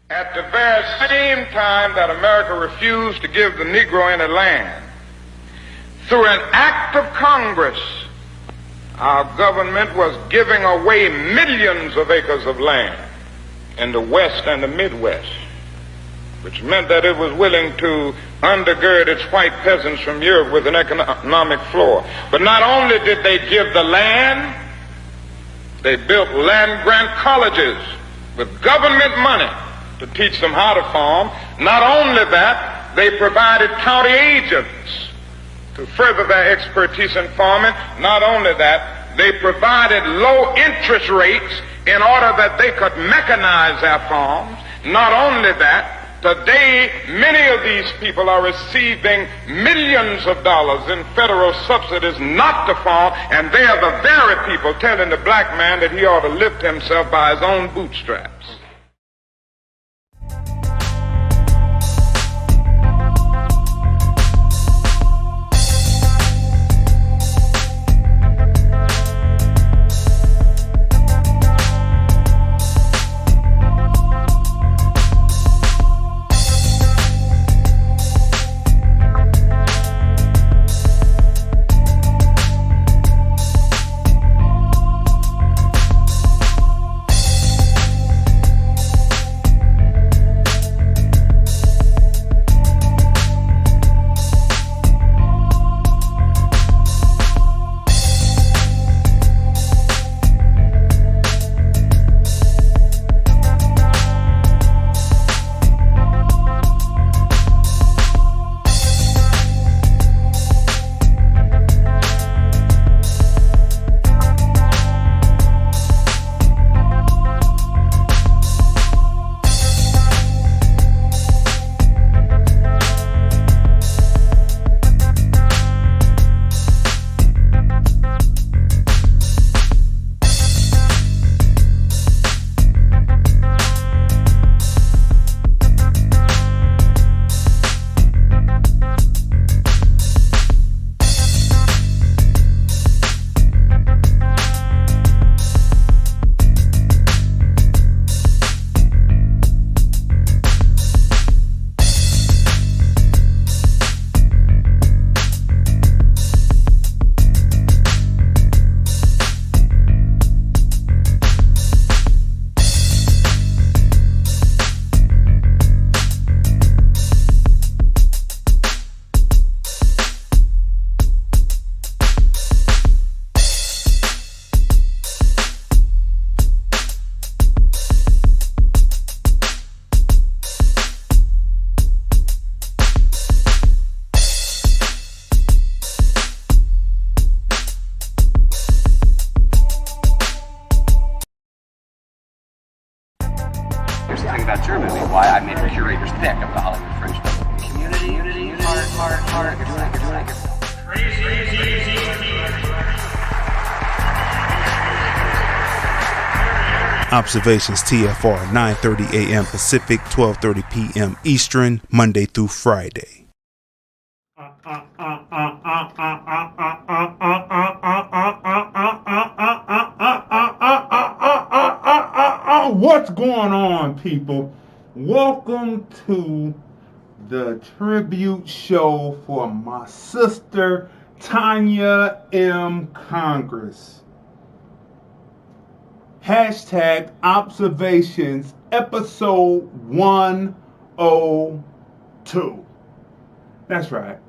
At the very same time that America refused to give the Negro any land, through an act of Congress, our government was giving away millions of acres of land in the West and the Midwest, which meant that it was willing to undergird its white peasants from Europe with an economic floor. But not only did they give the land, they built land-grant colleges with government money to teach them how to farm. Not only that, they provided county agents to further their expertise in farming. Not only that, they provided low interest rates in order that they could mechanize their farms. Not only that, today many of these people are receiving millions of dollars in federal subsidies not to farm, and they are the very people telling the black man that he ought to lift himself by his own bootstraps. About your movie, why I made a curator's pick of the Hollywood Fringe Festival. Community, heart, you're doing it. Observations TFR, 9:30 a.m. Pacific, 12:30 p.m. Eastern, Monday through Friday. What's going on, people? Welcome to the tribute show for my sister, Tonya M. Congress. Hashtag Observations, episode 102. That's right.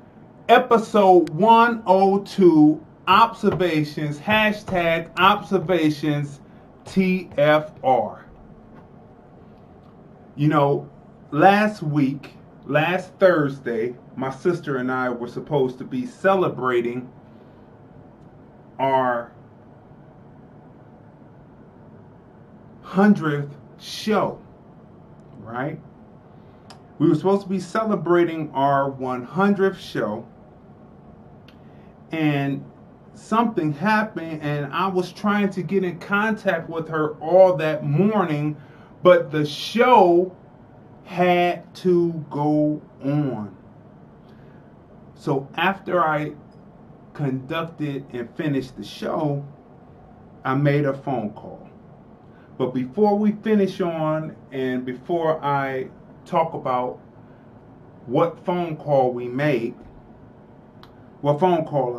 Episode 102, Observations, hashtag Observations, TFR. You know, last Thursday, my sister and I were supposed to be celebrating our 100th show, right? We were supposed to be celebrating our 100th show, and something happened, and I was trying to get in contact with her all that morning, but the show had to go on. So after I conducted and finished the show, I made a phone call. But before we finish on, and before I talk about what phone call I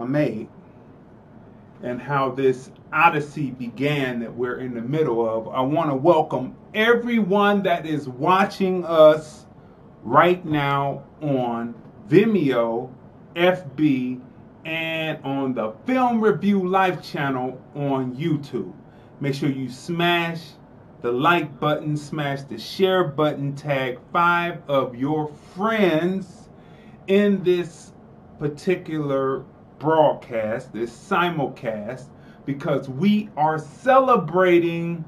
made, and how this odyssey began that we're in the middle of, I want to welcome everyone that is watching us right now on Vimeo, FB, and on the Film Review Life channel on YouTube. Make sure you smash the like button, smash the share button, tag 5 of your friends in this particular broadcast, this simulcast, because we are celebrating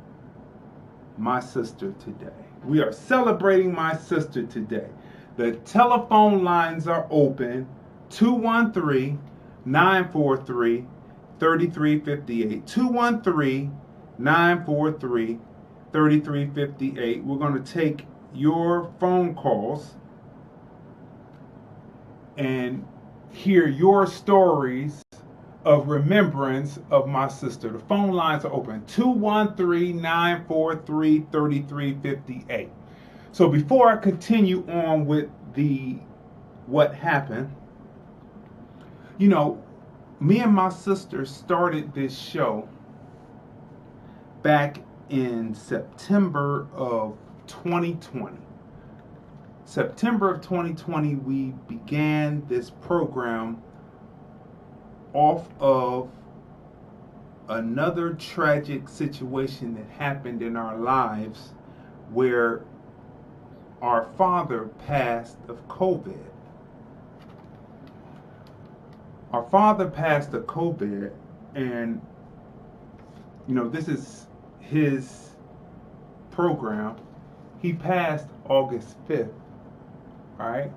my sister today. We are celebrating my sister today. The telephone lines are open, 213-943-3358. 213-943-3358. We're going to take your phone calls and hear your stories of remembrance of my sister. The phone lines are open, 213-943-3358. So before I continue on with what happened, you know, me and my sister started this show back in September of 2020. September of 2020, we began this program off of another tragic situation that happened in our lives where our father passed of COVID. Our father passed of COVID, and you know, this is his program. He passed August 5th, all right?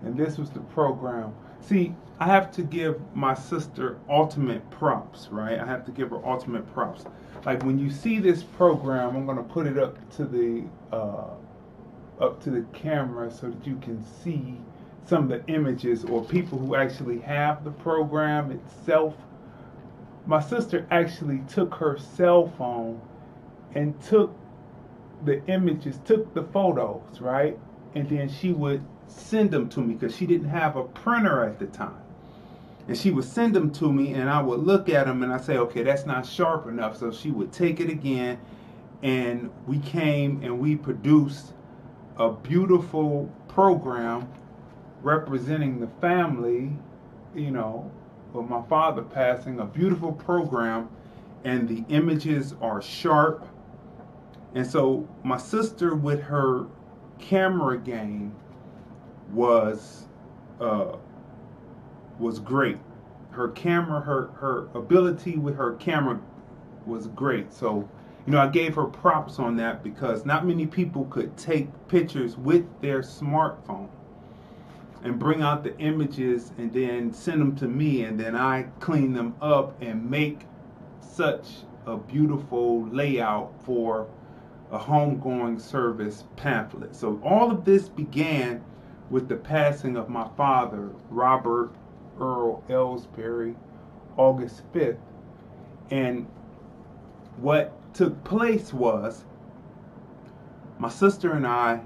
And this was the program. See, I have to give my sister ultimate props, right? I have to give her ultimate props. Like when you see this program, I'm going to put it up to the camera so that you can see some of the images or people who actually have the program itself. My sister actually took her cell phone and took the images, took the photos, right? And then she would send them to me because she didn't have a printer at the time. And she would send them to me, and I would look at them and I say, okay, that's not sharp enough. So she would take it again, and we came and we produced a beautiful program representing the family, you know, of my father passing, a beautiful program, and the images are sharp. And so my sister, with her camera game, was great. Her camera, her ability with her camera was great. So, you know, I gave her props on that because not many people could take pictures with their smartphone and bring out the images and then send them to me, and then I clean them up and make such a beautiful layout for a homegoing service pamphlet. So all of this began with the passing of my father, Robert Earl Ellsbury, August 5th. And what took place was my sister and I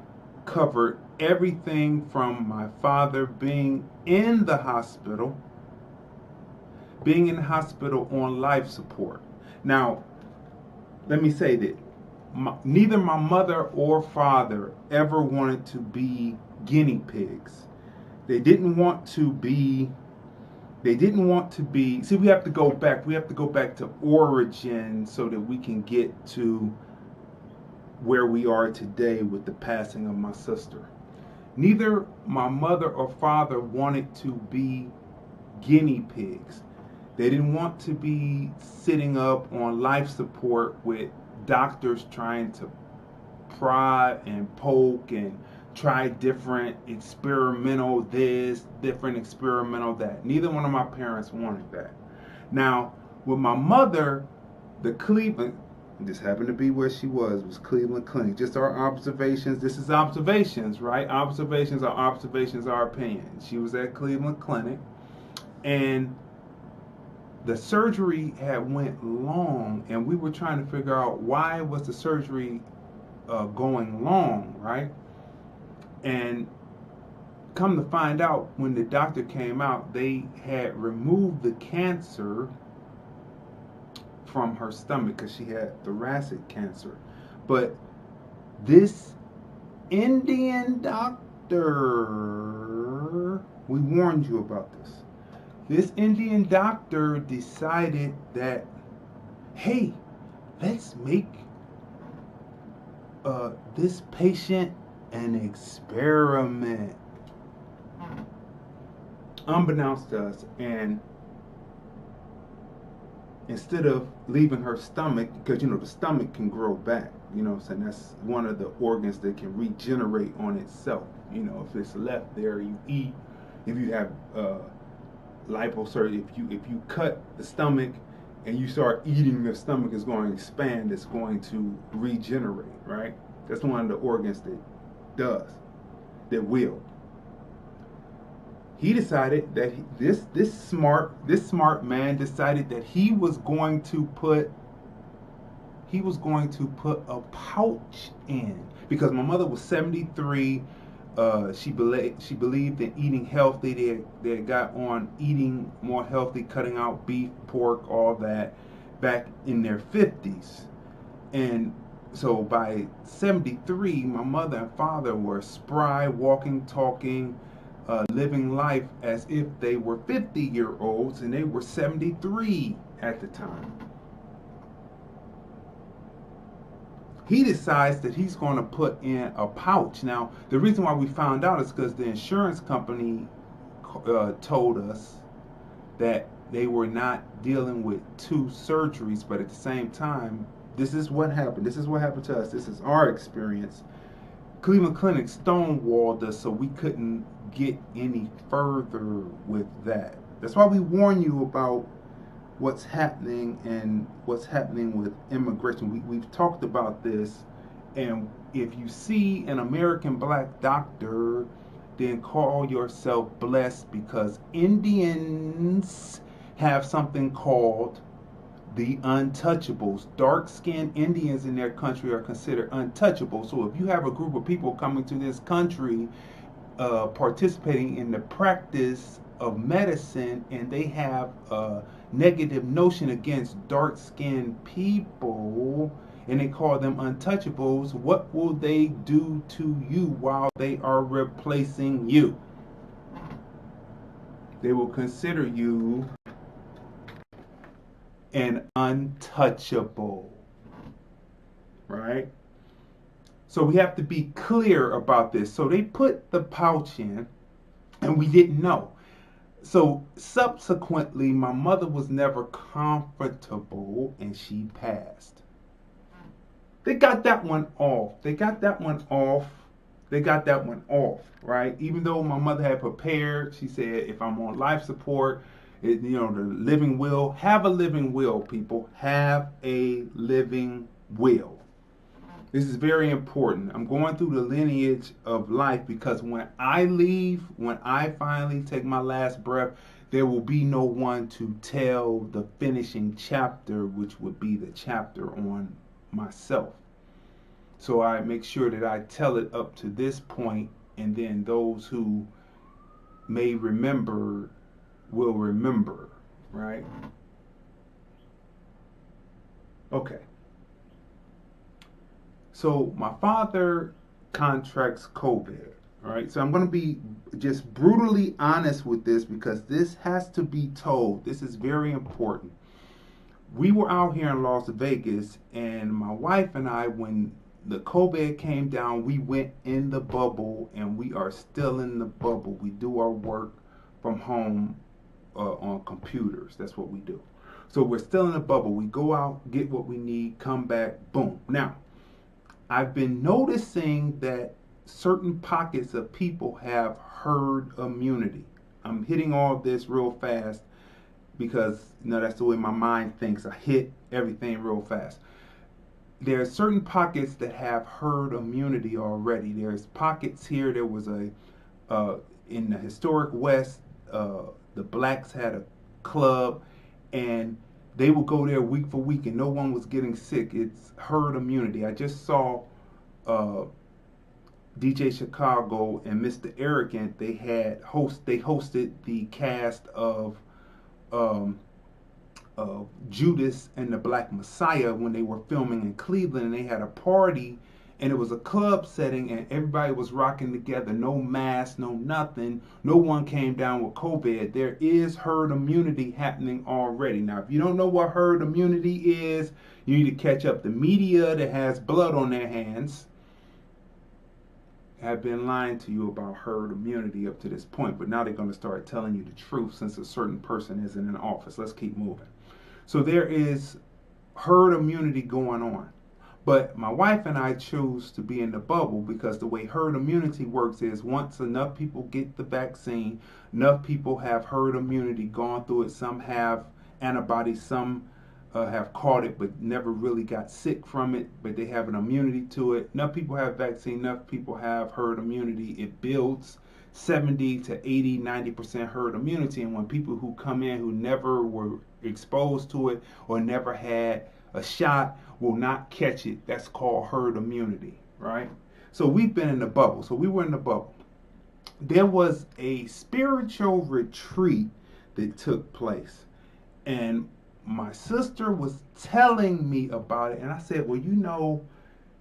covered everything from my father being in the hospital on life support. Now, let me say that neither my mother or father ever wanted to be guinea pigs. They didn't want to be, see, we have to go back to origin so that we can get to where we are today with the passing of my sister. Neither my mother or father wanted to be guinea pigs. They didn't want to be sitting up on life support with doctors trying to pry and poke and try different experimental this, different experimental that. Neither one of my parents wanted that. Now, with my mother, the Cleveland, this happened to be where she was Cleveland Clinic. Just our observations. This is observations, right? Observations are opinions. She was at Cleveland Clinic, and the surgery had went long, and we were trying to figure out why was the surgery going long, right? And come to find out, when the doctor came out, they had removed the cancer from her stomach because she had thoracic cancer. But this Indian doctor, we warned you about this. This Indian doctor decided that, hey, let's make this patient an experiment. Unbeknownst to us, and instead of leaving her stomach, because the stomach can grow back, what I'm saying, that's one of the organs that can regenerate on itself. If it's left there, you eat. If you have liposurgery, if you cut the stomach and you start eating, the stomach is going to expand. It's going to regenerate, right? That's one of the organs that will. He decided that this smart man decided that he was going to put a pouch in, because my mother was 73. She believed in eating healthy. They got on eating more healthy, cutting out beef, pork, all that, back in their 50s. And so by 73, my mother and father were spry, walking, talking, living life as if they were 50-year-olds, and they were 73 at the time. He decides that he's going to put in a pouch. Now, the reason why we found out is because the insurance company told us that they were not dealing with 2 surgeries, but at the same time, this is what happened. This is what happened to us. This is our experience. Cleveland Clinic stonewalled us, so we couldn't get any further with that. That's why we warn you about what's happening and what's happening with immigration. We've talked about this, and if you see an American black doctor, then call yourself blessed, because Indians have something called the untouchables. Dark-skinned Indians in their country are considered untouchable. So if you have a group of people coming to this country participating in the practice of medicine, and they have a negative notion against dark-skinned people, and they call them untouchables, what will they do to you while they are replacing you? They will consider you an untouchable, right? So we have to be clear about this. So they put the pouch in, and we didn't know. So subsequently, my mother was never comfortable, and she passed. They got that one off. Right? Even though my mother had prepared, she said, if I'm on life support, the living will. Have a living will, people. Have a living will. This is very important. I'm going through the lineage of life, because when I leave, when I finally take my last breath, there will be no one to tell the finishing chapter, which would be the chapter on myself. So I make sure that I tell it up to this point, and then those who may remember will remember, right? Okay. So my father contracts COVID, all right? So I'm going to be just brutally honest with this, because this has to be told. This is very important. We were out here in Las Vegas, and my wife and I, when the COVID came down, we went in the bubble, and we are still in the bubble. We do our work from home on computers. That's what we do. So we're still in the bubble. We go out, get what we need, come back, boom. Now, I've been noticing that certain pockets of people have herd immunity. I'm hitting all of this real fast because that's the way my mind thinks. I hit everything real fast. There are certain pockets that have herd immunity already. There's pockets here. There was in the historic West, the blacks had a club, and they would go there week for week, and no one was getting sick. It's herd immunity. I just saw DJ Chicago and Mr. Arrogant. They hosted the cast of Judas and the Black Messiah when they were filming in Cleveland, and they had a party, and it was a club setting, and everybody was rocking together, no mask, no nothing. No one came down with COVID. There is herd immunity happening already. Now, if you don't know what herd immunity is, you need to catch up. The media that has blood on their hands have been lying to you about herd immunity up to this point, but now they're going to start telling you the truth since a certain person isn't in office. Let's keep moving. So there is herd immunity going on. But my wife and I chose to be in the bubble because the way herd immunity works is once enough people get the vaccine, enough people have herd immunity, gone through it. Some have antibodies, some have caught it but never really got sick from it, but they have an immunity to it. Enough people have vaccine, enough people have herd immunity. It builds 70 to 80, 90% herd immunity. And when people who come in who never were exposed to it or never had a shot will not catch it, that's called herd immunity, right? So we've been in the bubble. So we were in the bubble. There was a spiritual retreat that took place, and my sister was telling me about it, and I said, well, you know,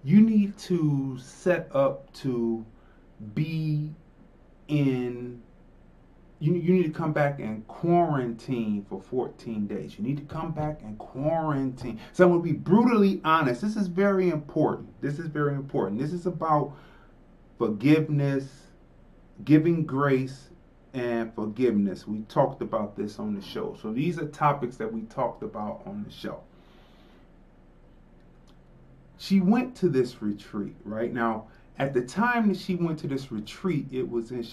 you need to set up to be in, you need to come back and quarantine for 14 days. You need to come back and quarantine. So I'm going to be brutally honest. This is very important. This is very important. This is about forgiveness, giving grace, and forgiveness. We talked about this on the show. So these are topics that we talked about on the show. She went to this retreat, right? Now, at the time that she went to this retreat, it was in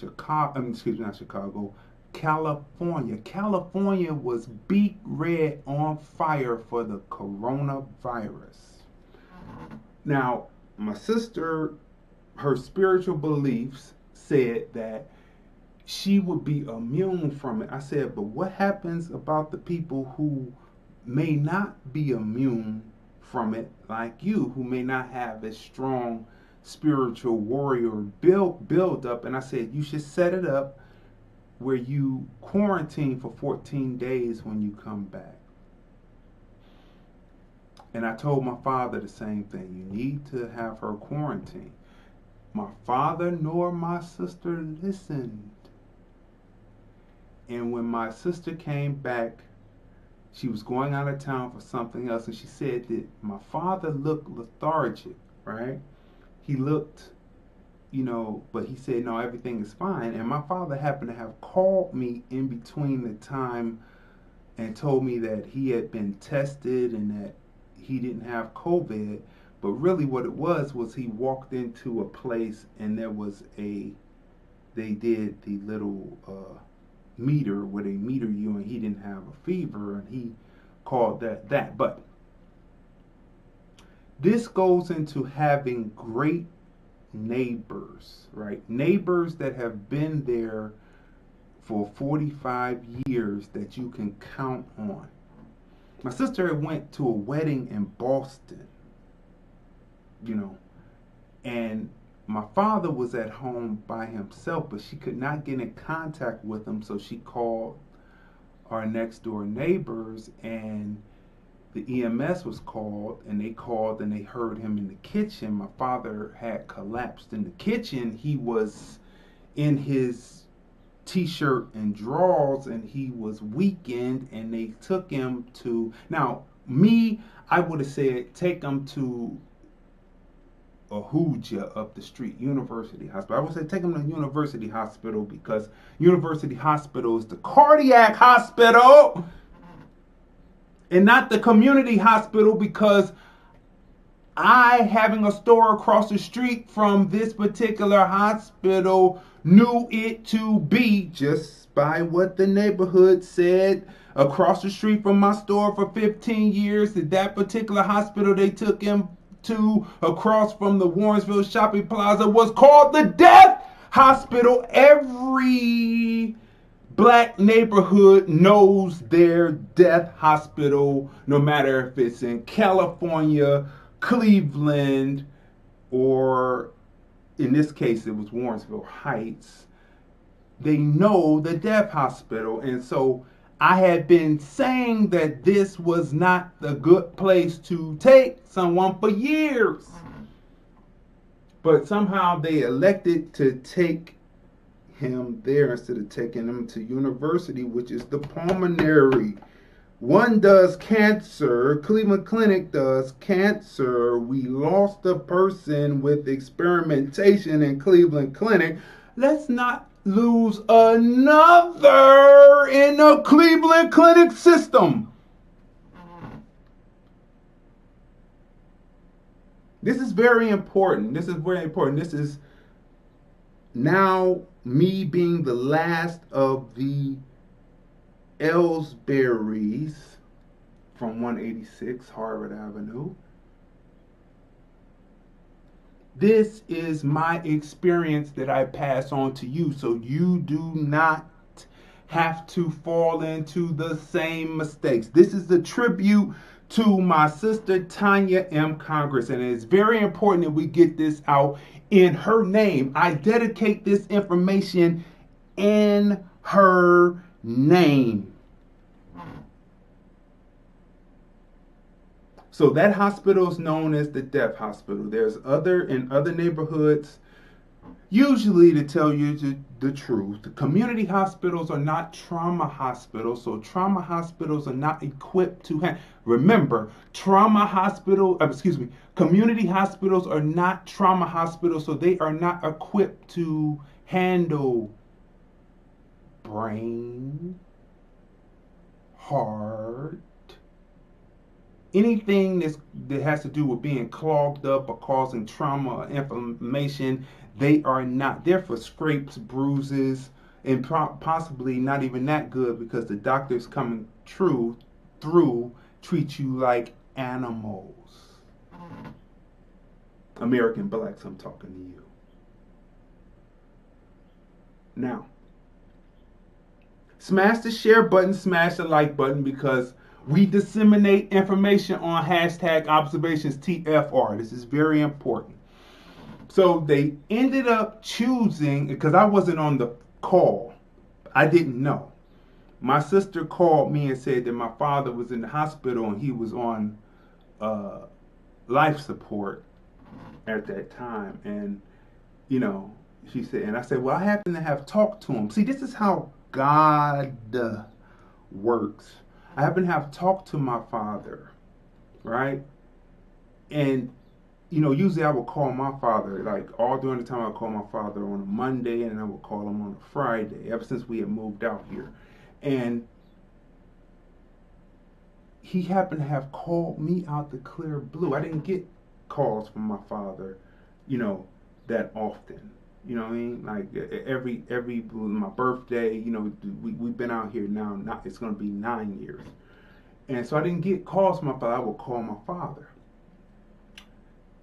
California. California was beet red on fire for the coronavirus. Now, my sister, her spiritual beliefs said that she would be immune from it. I said, but what happens about the people who may not be immune from it, like you, who may not have a strong spiritual warrior build up? And I said, you should set it up where you quarantine for 14 days when you come back. And I told my father the same thing. You need to have her quarantine. My father nor my sister listened. And when my sister came back, she was going out of town for something else, and she said that my father looked lethargic, right? He looked, but he said, no, everything is fine. And my father happened to have called me in between the time and told me that he had been tested and that he didn't have COVID. But really what it was he walked into a place and there was they did the little meter where they meter you, and he didn't have a fever, and he called that. But this goes into having great neighbors, right? Neighbors that have been there for 45 years that you can count on. My sister went to a wedding in Boston, and my father was at home by himself, but she could not get in contact with him, so she called our next door neighbors, and the EMS was called, and they heard him in the kitchen. My father had collapsed in the kitchen. He was in his t-shirt and drawers, and he was weakened, and they took him to, I would have said take him to Ahuja up the street, University Hospital. I would say take him to University Hospital because University Hospital is the cardiac hospital and not the community hospital, because I, having a store across the street from this particular hospital, knew it to be, just by what the neighborhood said across the street from my store for 15 years, that particular hospital they took him to across from the Warrensville Shopping Plaza was called the Death Hospital. Every black neighborhood knows their death hospital, no matter if it's in California, Cleveland, or in this case, it was Warrensville Heights. They know the death hospital. And so I had been saying that this was not the good place to take someone for years. But somehow they elected to take him there instead of taking him to university, which is the pulmonary. One does cancer. Cleveland Clinic does cancer. We lost a person with experimentation in Cleveland Clinic. Let's not lose another in the Cleveland Clinic system. This is very important. This is very important. This is now me being the last of the Ellsberries from 186 Harvard Avenue. This is my experience that I pass on to you, so you do not have to fall into the same mistakes. This is a tribute to my sister Tonya M. Congress, and it's very important that we get this out in her name. I dedicate this information in her name. So that hospital is known as the death hospital. There's in other neighborhoods, usually, to tell you the truth, the community hospitals are not trauma hospitals, so trauma hospitals are not equipped to remember, community hospitals are not trauma hospitals, so they are not equipped to handle brain, heart, anything that has to do with being clogged up or causing trauma or inflammation. They are not there for scrapes, bruises, and possibly not even that good, because the doctors coming through treat you like animals. American blacks, I'm talking to you. Now, smash the share button, smash the like button, because we disseminate information on #ObservationsTFR. This is very important. So they ended up choosing, because I wasn't on the call. I didn't know. My sister called me and said that my father was in the hospital and he was on life support at that time. And, she said, and I said, well, I happen to have talked to him. See, this is how God works. I happen to have talked to my father, right? And, usually I would call my father, like all during the time I would call my father on a Monday, and I would call him on a Friday, ever since we had moved out here. And he happened to have called me out the clear blue. I didn't get calls from my father, that often. You know what I mean? Like every my birthday, we've been out here now. It's going to be 9 years, and so I didn't get calls from my father. I would call my father,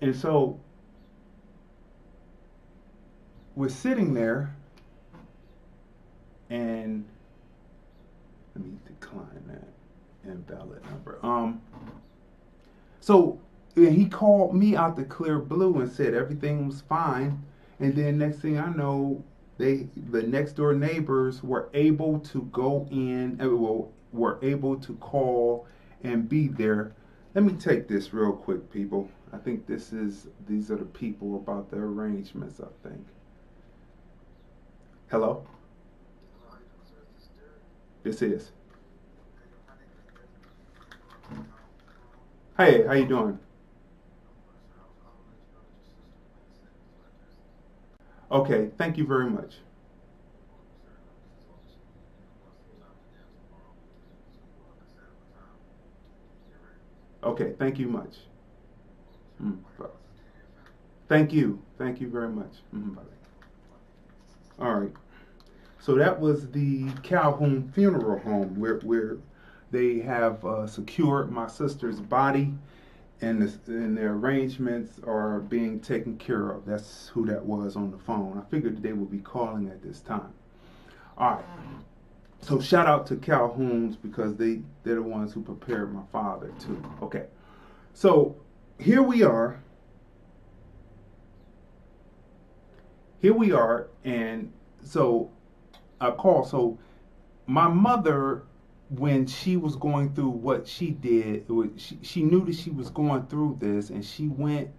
and so we're sitting there, and let me decline that invalid number. So he called me out the clear blue and said everything was fine. And then next thing I know, the next door neighbors were able to go in, were able to call and be there. Let me take this real quick, people. I think these are the people about the arrangements, I think. Hello? This is. Hey, how you doing? Okay, thank you very much. Okay, thank you much. Thank you very much. Bye. All right. So that was the Calhoun Funeral Home, where they have secured my sister's body, and their arrangements are being taken care of. That's who that was on the phone. I figured they would be calling at this time. All right. So shout out to Calhoun's because they're the ones who prepared my father too. Okay. So here we are. And so I call. So my mother, when she was going through what she did, she knew that she was going through this, and she went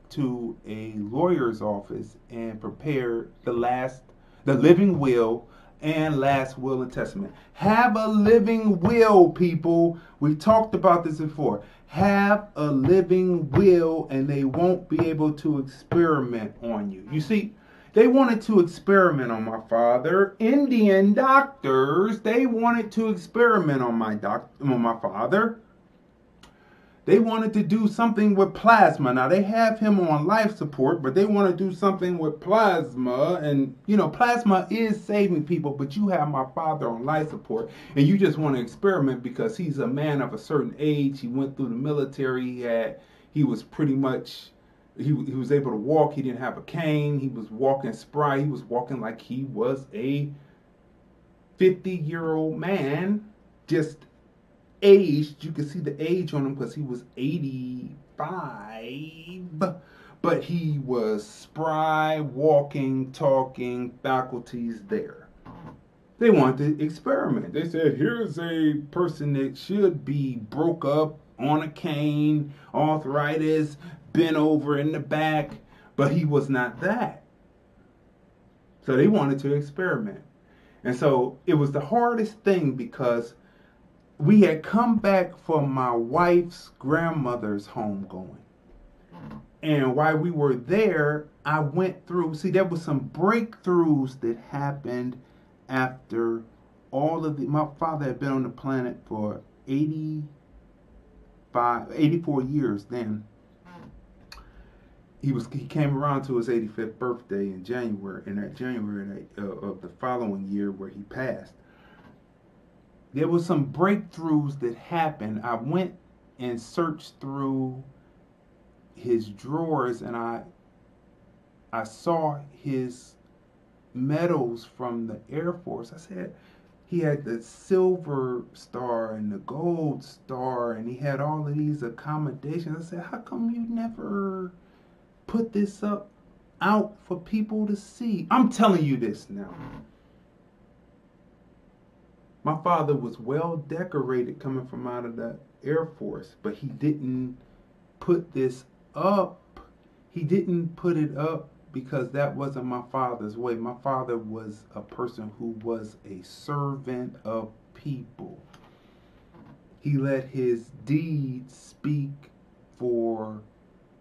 to a lawyer's office and prepared the living will and last will and testament. Have a living will, people. We talked about this before. Have a living will, and they won't be able to experiment on you. You see, they wanted to experiment on my father. Indian doctors, they wanted to experiment on my father. They wanted to do something with plasma. Now, they have him on life support, but they want to do something with plasma. And, plasma is saving people, but you have my father on life support, and you just want to experiment because he's a man of a certain age. He went through the military. He was pretty much, he was able to walk. He didn't have a cane. He was walking spry. He was walking like he was a 50-year-old man, just aged. You can see the age on him because he was 85, but he was spry, walking, talking, faculties there. They wanted to experiment. They said, here's a person that should be broke up, on a cane, arthritis, bent over in the back, but he was not that. So they wanted to experiment. And so it was the hardest thing because we had come back from my wife's grandmother's homegoing. And while we were there, I went through, there was some breakthroughs that happened after my father had been on the planet for 84 years then. He came around to his 85th birthday in January of the following year where he passed. There was some breakthroughs that happened. I went and searched through his drawers, and I saw his medals from the Air Force. I said, he had the Silver Star and the Gold Star, and he had all of these accommodations. I said, how come you never put this out for people to see? I'm telling you this now. My father was well decorated coming from out of the Air Force, but he didn't put this up. He didn't put it up because that wasn't my father's way. My father was a person who was a servant of people. He let his deeds speak for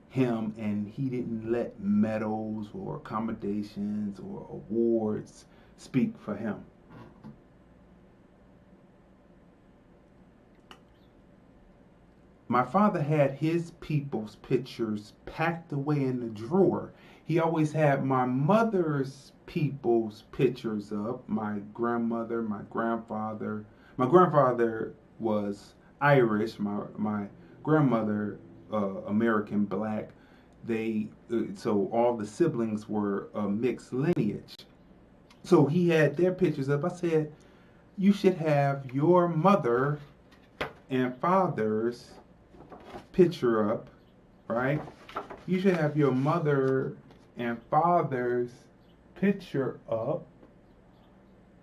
him, and he didn't let medals or accommodations or awards speak for him. My father had his people's pictures packed away in the drawer. He always had my mother's people's pictures up. My grandmother, my grandfather. My grandfather was Irish. My grandmother, American black. So all the siblings were a mixed lineage. So he had their pictures up. I said, you should have your mother and father's picture up, right? You should have your mother and father's picture up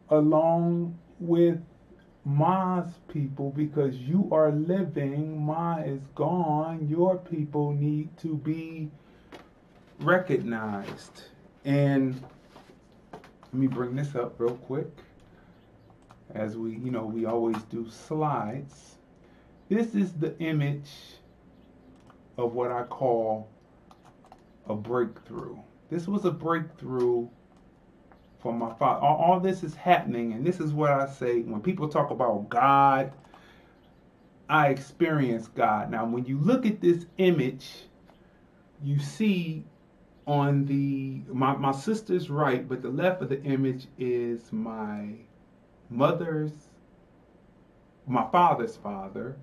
along with Ma's people, because you are living, Ma is gone, your people need to be recognized. And let me bring this up real quick as we always do slides. This is the image of what I call a breakthrough. This was a breakthrough for my father. All this is happening, and this is what I say when people talk about God. I experience God. Now, when you look at this image, you see on my sister's right, but the left of the image is my father's father,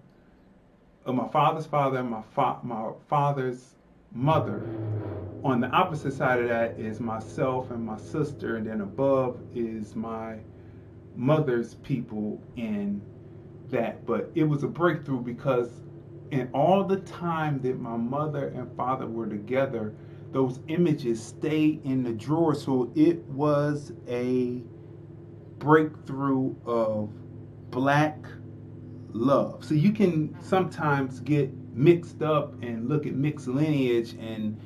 my father's father, and my father's mother. On the opposite side of that is myself and my sister, and then above is my mother's people in that. But it was a breakthrough because in all the time that my mother and father were together, those images stayed in the drawer. So it was a breakthrough of black love. So you can sometimes get mixed up and look at mixed lineage and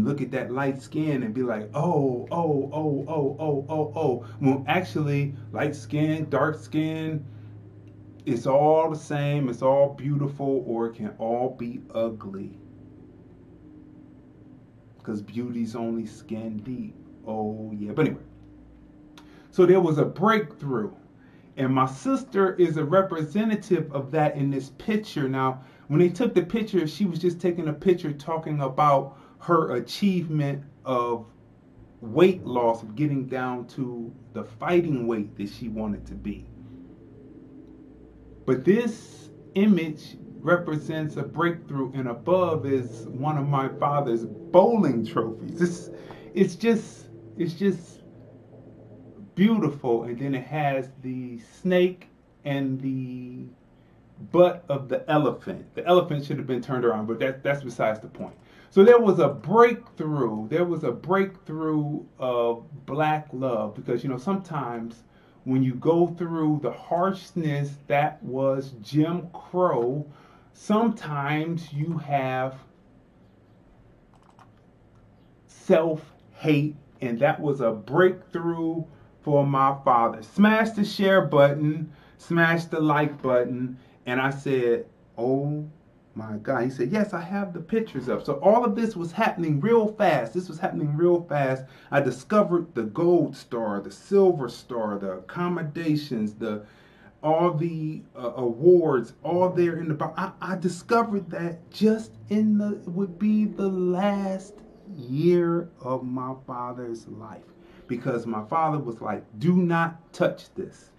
look at that light skin and be like, oh. Well, actually, light skin, dark skin, it's all the same. It's all beautiful, or it can all be ugly. Because beauty's only skin deep. Oh, yeah. But anyway, so there was a breakthrough. And my sister is a representative of that in this picture. Now, when they took the picture, she was just taking a picture talking about her achievement of weight loss, of getting down to the fighting weight that she wanted to be. But this image represents a breakthrough, and above is one of my father's bowling trophies. It's just beautiful. And then it has the snake and the butt of the elephant. The elephant should have been turned around, but that's besides the point. So there was a breakthrough. There was a breakthrough of black love, because sometimes when you go through the harshness that was Jim Crow, sometimes you have self-hate, and that was a breakthrough for my father. Smash the share button, smash the like button, and I said, oh my God. He said, yes, I have the pictures up. So all of this was happening real fast. This was happening real fast. I discovered the gold star, the silver star, the accommodations, all the awards, all there in the box. I discovered that just would be the last year of my father's life, because my father was like, do not touch this.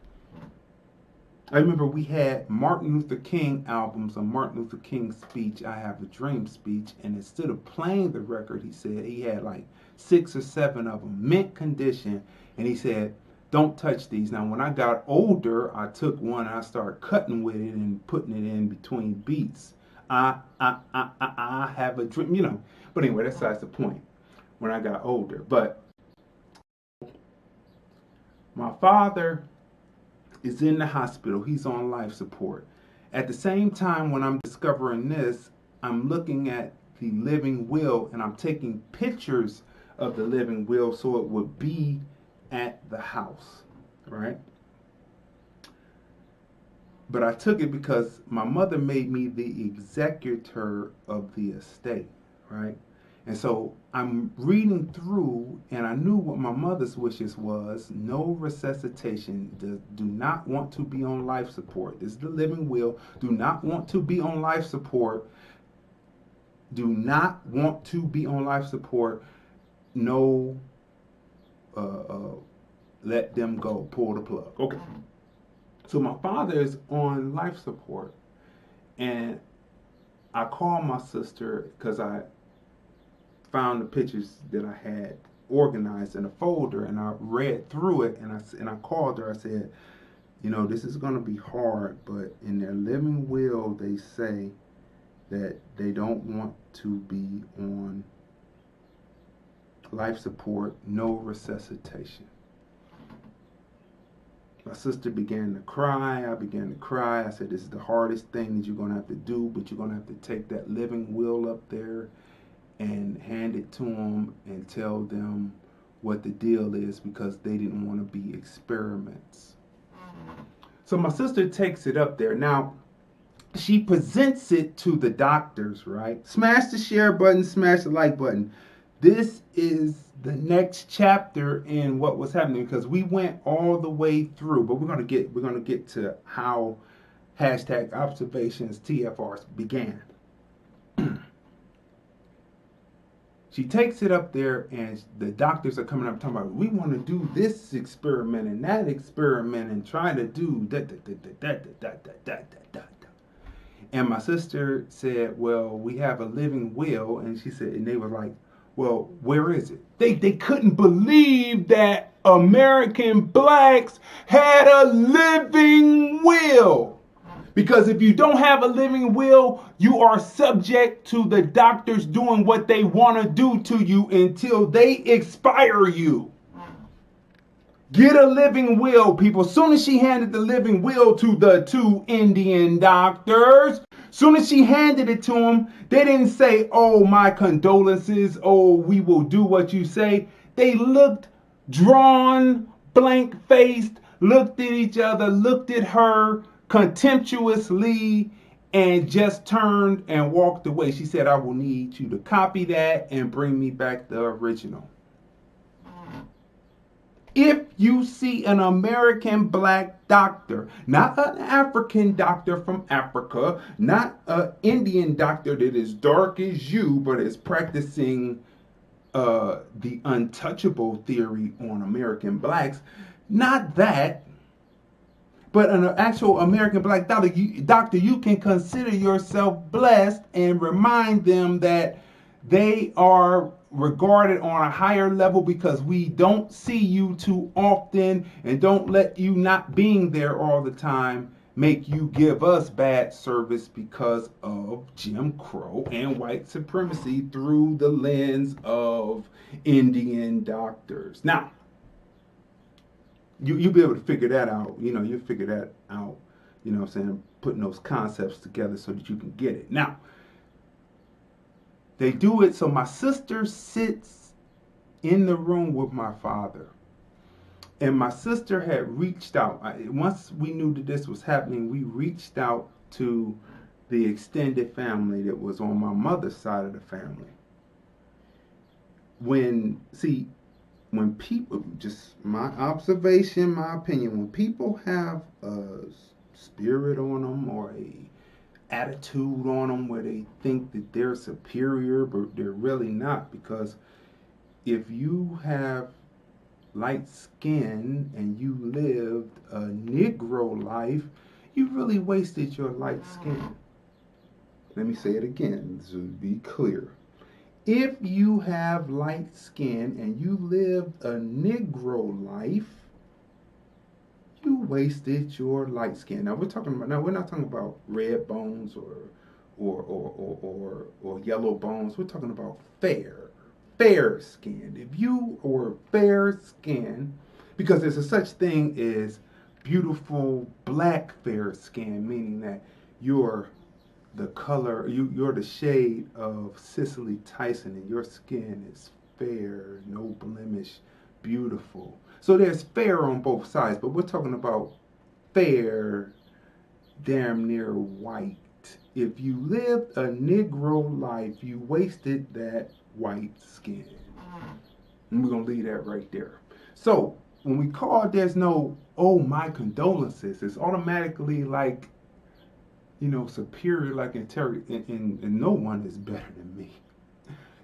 I remember we had Martin Luther King albums, a Martin Luther King speech, I Have a Dream speech, and instead of playing the record, he said he had like 6 or 7 of them, mint condition, and he said, don't touch these. Now, when I got older, I took one and I started cutting with it and putting it in between beats. I have a dream, But anyway, that's the point when I got older. But my father is in the hospital. He's on life support. At the same time, when I'm discovering this, I'm looking at the living will, and I'm taking pictures of the living will so it would be at the house, right? But I took it because my mother made me the executor of the estate, right? And so I'm reading through, and I knew what my mother's wishes was. No resuscitation. Do not want to be on life support. This is the living will. Do not want to be on life support. Do not want to be on life support. No, let them go. Pull the plug. Okay. So my father is on life support, and I called my sister because I found the pictures that I had organized in a folder, and I read through it, and I called her. I said, this is going to be hard, but in their living will, they say that they don't want to be on life support, no resuscitation. My sister began to cry. I began to cry. I said, this is the hardest thing that you're going to have to do, but you're going to have to take that living will up there and hand it to them and tell them what the deal is, because they didn't want to be experiments. So my sister takes it up there. Now, she presents it to the doctors, right? Smash the share button, smash the like button. This is the next chapter in what was happening, because we went all the way through, but we're gonna get to how #observations TFRs began. She takes it up there, and the doctors are coming up talking about, we want to do this experiment and that experiment and try to do that. And my sister said, well, we have a living will. And she said, and they were like, well, where is it? They couldn't believe that American blacks had a living will. Because if you don't have a living will, you are subject to the doctors doing what they want to do to you until they expire you. Get a living will, people. Soon as she handed the living will to the two Indian doctors, soon as she handed it to them, they didn't say, oh, my condolences, oh, we will do what you say. They looked drawn, blank-faced, looked at each other, looked at her contemptuously, and just turned and walked away. She said, I will need you to copy that and bring me back the original. If you see an American black doctor, not an African doctor from Africa, not an Indian doctor that is dark as you, but is practicing the untouchable theory on American blacks, not that, but an actual American black doctor, you can consider yourself blessed and remind them that they are regarded on a higher level because we don't see you too often, and don't let you not being there all the time make you give us bad service because of Jim Crow and white supremacy through the lens of Indian doctors. Now, you'll be able to figure that out. You'll figure that out, what I'm saying, putting those concepts together so that you can get it. Now, they do it so my sister sits in the room with my father. And my sister had reached out. Once we knew that this was happening, we reached out to the extended family that was on my mother's side of the family. When people, just my observation, my opinion, when people have a spirit on them or a attitude on them where they think that they're superior, but they're really not, because if you have light skin and you lived a Negro life, you really wasted your light skin. Let me say it again to be clear. If you have light skin and you lived a Negro life, you wasted your light skin. Now we're not talking about red bones or yellow bones. We're talking about fair skinned. If you were fair skinned, because there's a such thing as beautiful black fair skin, meaning that you're the color, you're the shade of Cicely Tyson, and your skin is fair, no blemish, beautiful. So there's fair on both sides, but we're talking about fair, damn near white. If you lived a Negro life, you wasted that white skin. And we're going to leave that right there. So when we call, there's no, oh, my condolences. It's automatically like, superior, like integrity, and no one is better than me.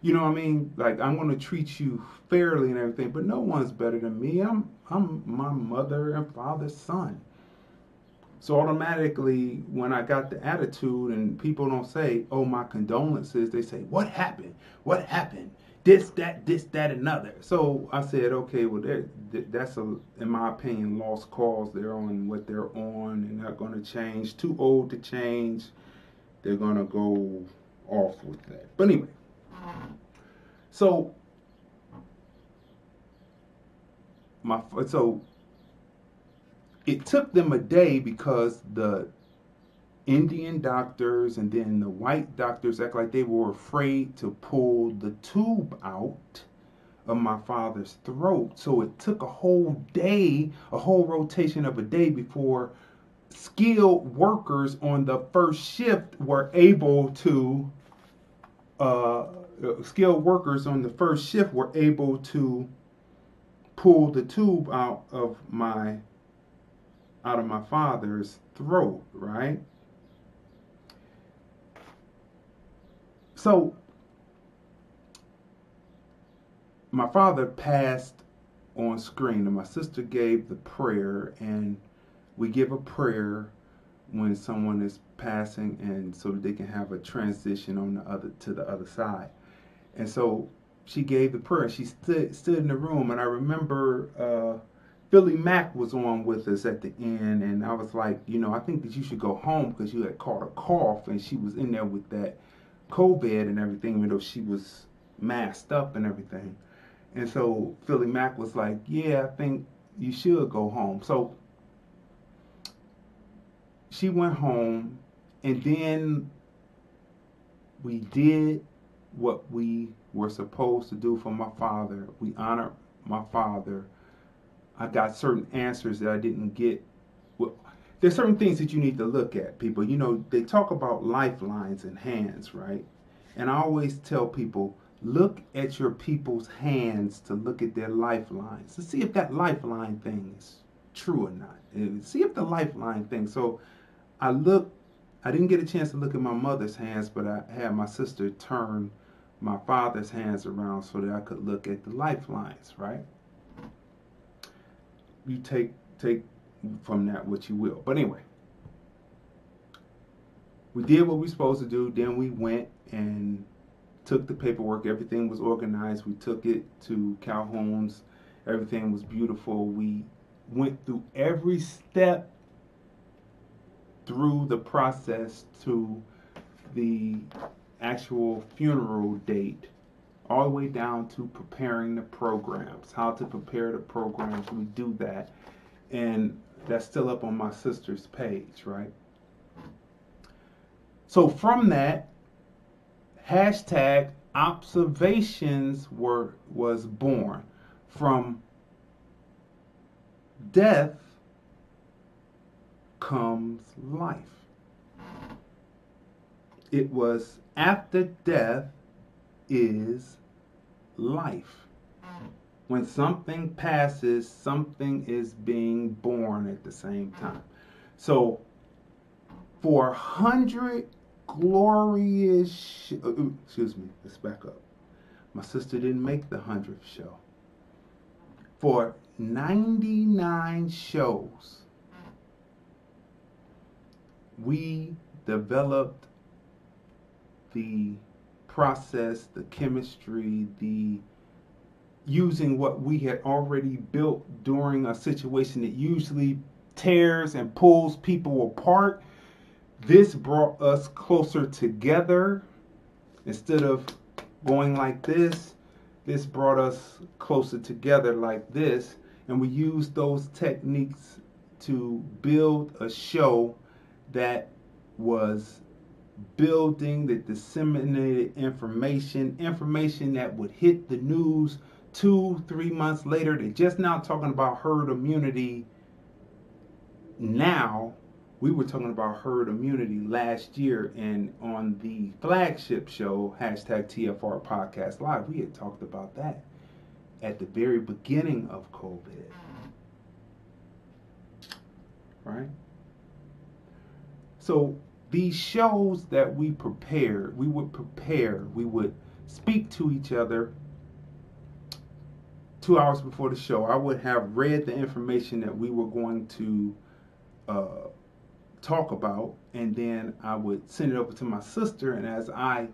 You know what I mean? Like, I'm going to treat you fairly and everything, but no one's better than me. I'm my mother and father's son. So automatically, when I got the attitude, and people don't say, oh, my condolences, they say, what happened? What happened? This, that, another. So I said, okay, well, that's, in my opinion, lost cause. They're on what they're on. They're not going to change. Too old to change. They're going to go off with that. But anyway. So it took them a day because the Indian doctors and then the white doctors act like they were afraid to pull the tube out of my father's throat. So it took a whole day, a whole rotation of a day before skilled workers on the first shift were able to pull the tube out of my father's throat, right? So my father passed on screen, and my sister gave the prayer, and we give a prayer when someone is passing, and so that they can have a transition to the other side. And so she gave the prayer. She stood in the room, and I remember Philly Mac was on with us at the end, and I was like, I think that you should go home because you had caught a cough, and she was in there with that COVID and everything, even though she was masked up and everything. And so Philly Mac was like, yeah, I think you should go home. So she went home, and then we did what we were supposed to do for my father. We honored my father. I got certain answers that I didn't get. Well, there's certain things that you need to look at, people. They talk about lifelines and hands, right? And I always tell people, look at your people's hands to look at their lifelines to see if that lifeline thing is true or not. See if the lifeline thing. So I didn't get a chance to look at my mother's hands, but I had my sister turn my father's hands around so that I could look at the lifelines, right? You take from that what you will. But anyway, we did what we were supposed to do. Then we went and took the paperwork. Everything was organized. We took it to Calhoun's. Everything was beautiful. We went through every step through the process to the actual funeral date, all the way down to preparing the programs, how to prepare the programs. We do that, and that's still up on my sister's page, right? So from that, hashtag observations was born. From death comes life. It was after death is life. When something passes, something is being born at the same time. So for 100 glorious, let's back up. My sister didn't make the 100th show. For 99 shows, we developed the process, the chemistry, the using what we had already built during a situation that usually tears and pulls people apart. This brought us closer together. Instead of going like this brought us closer together like this. And we used those techniques to build a show that was building, that disseminated information that would hit the news 2-3 months later. They're just now talking about herd immunity now. We were talking about herd immunity last year, and on the flagship show, hashtag TFR Podcast Live, we had talked about that at the very beginning of COVID. Right? So these shows that we prepared, we would speak to each other 2 hours before the show. I would have read the information that we were going to talk about, and then I would send it over to my sister, and as I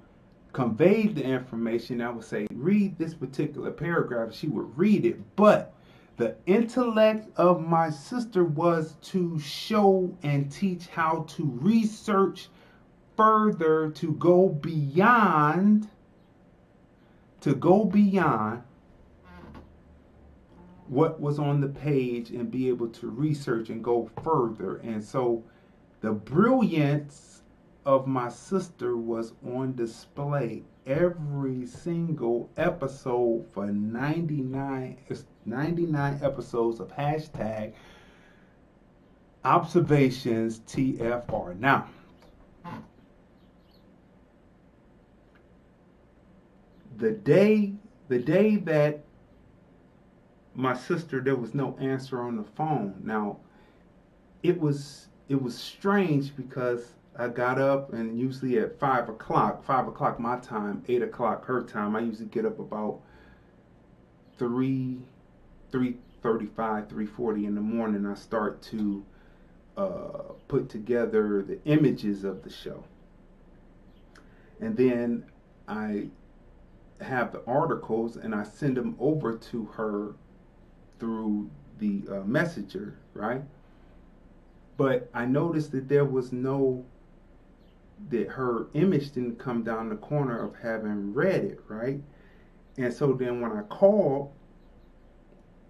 conveyed the information, I would say, read this particular paragraph. She would read it, but the intellect of my sister was to show and teach how to research further, to go beyond what was on the page and be able to research and go further. And so the brilliance of my sister was on display every single episode for 99 episodes of hashtag observations TFR. Now, the day that my sister, there was no answer on the phone. Now, it was strange because I got up, and usually at 5 o'clock my time, 8 o'clock her time, I usually get up about 3:35, 3:40 in the morning. I start to put together the images of the show. And then I have the articles and I send them over to her through the messenger, right? But I noticed that that her image didn't come down the corner of having read it, right? And so then when I called,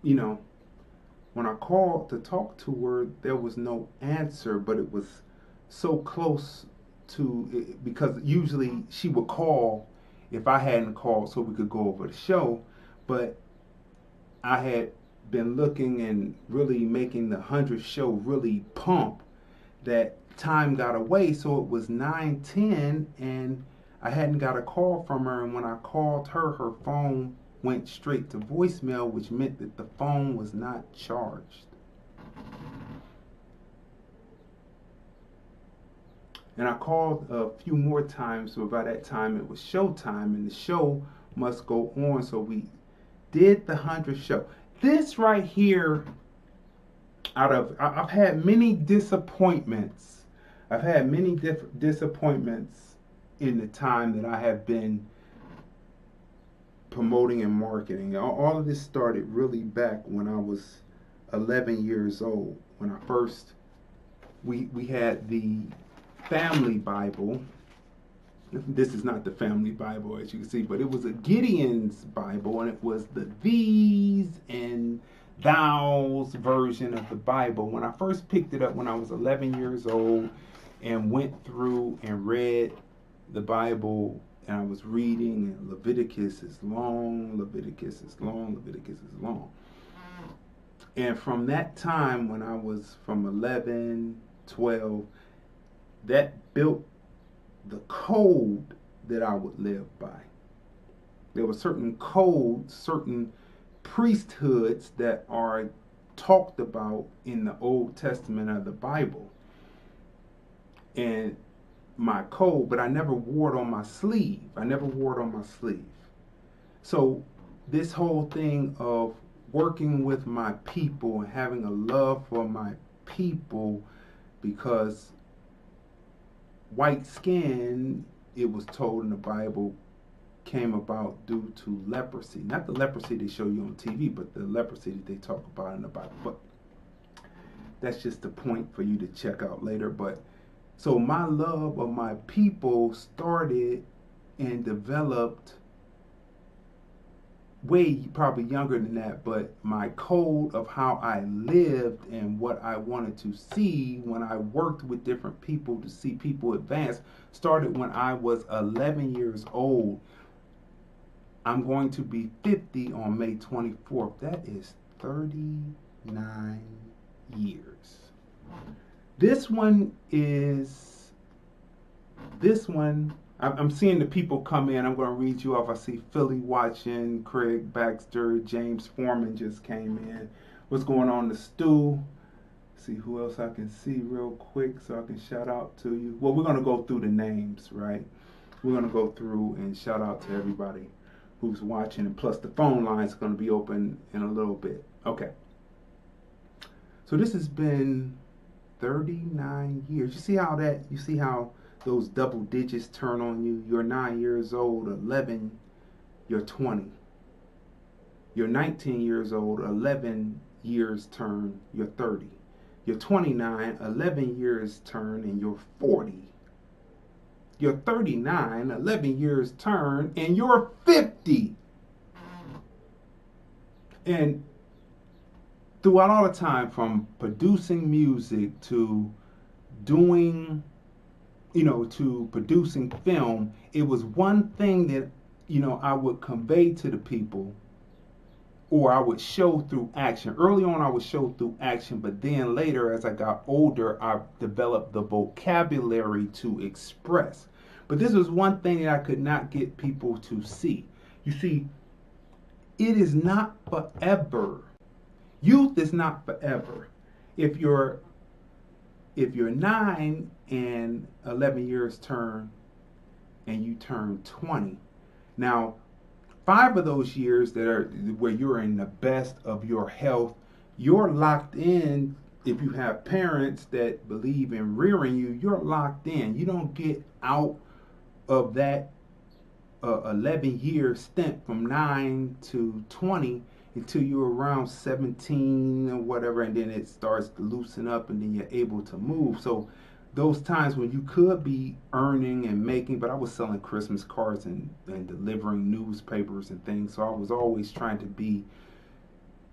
when I called to talk to her, there was no answer, but it was so close to it, because usually she would call if I hadn't called so we could go over the show. But I had been looking and really making the 100th show really pump, that time got away. So it was 9:10 and I hadn't got a call from her. And when I called her, her phone went straight to voicemail, which meant that the phone was not charged. And I called a few more times, so by that time it was showtime, and the show must go on. So we did the 100th show. This right here, I've had many disappointments. I've had many disappointments in the time that I have been promoting and marketing. All of this started really back when I was 11 years old. When I first, we had the family Bible. This is not the family Bible, as you can see, but it was a Gideon's Bible, and it was the these and thous version of the Bible. When I first picked it up when I was 11 years old and went through and read the Bible, and I was reading, and Leviticus is long, Leviticus is long, Leviticus is long. And from that time, when I was from 11, 12, that built the code that I would live by. There were certain codes, certain priesthoods that are talked about in the Old Testament of the Bible. And my code, but I never wore it on my sleeve. So this whole thing of working with my people and having a love for my people, because white skin, it was told in the Bible, came about due to leprosy. Not the leprosy they show you on TV, but the leprosy that they talk about in the Bible. But that's just a point for you to check out later. But so my love of my people started and developed way probably younger than that, but my code of how I lived and what I wanted to see when I worked with different people to see people advance started when I was 11 years old. I'm going to be 50 on May 24th. That is 39 years. This one, I'm seeing the people come in. I'm going to read you off. I see Philly watching, Craig Baxter, James Foreman just came in. What's going on, the stew? See who else I can see real quick so I can shout out to you. Well, we're going to go through the names, right? We're going to go through and shout out to everybody who's watching. And plus the phone line is going to be open in a little bit. Okay. So this has been 39 years. You see how those double digits turn on you? You're 9 years old, 11, you're 20. You're 19 years old, 11 years turn, you're 30. You're 29, 11 years turn, and you're 40. You're 39, 11 years turn, and you're 50. And throughout all the time, from producing music to doing, to producing film, it was one thing that, I would convey to the people, or I would show through action. Early on, I would show through action, but then later, as I got older, I developed the vocabulary to express. But this was one thing that I could not get people to see. You see, it is not forever. Youth is not forever. If you're 9 and 11 years turn and you turn 20. Now, 5 of those years that are where you're in the best of your health, you're locked in. If you have parents that believe in rearing you, you're locked in. You don't get out of that 11-year stint from 9 to 20 until you're around 17 or whatever, and then it starts to loosen up and then you're able to move. So those times when you could be earning and making, but I was selling Christmas cards and delivering newspapers and things, so I was always trying to be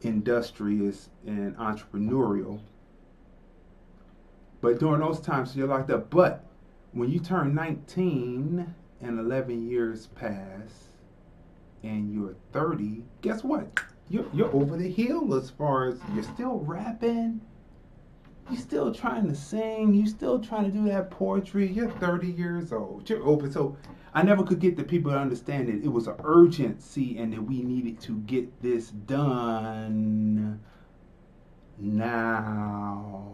industrious and entrepreneurial. But during those times you're like that. But when you turn 19 and 11 years pass and you're 30, guess what? You're over the hill as far as you're still rapping, you're still trying to sing, you're still trying to do that poetry. You're 30 years old. You're over. So I never could get the people to understand that it was an urgency and that we needed to get this done now.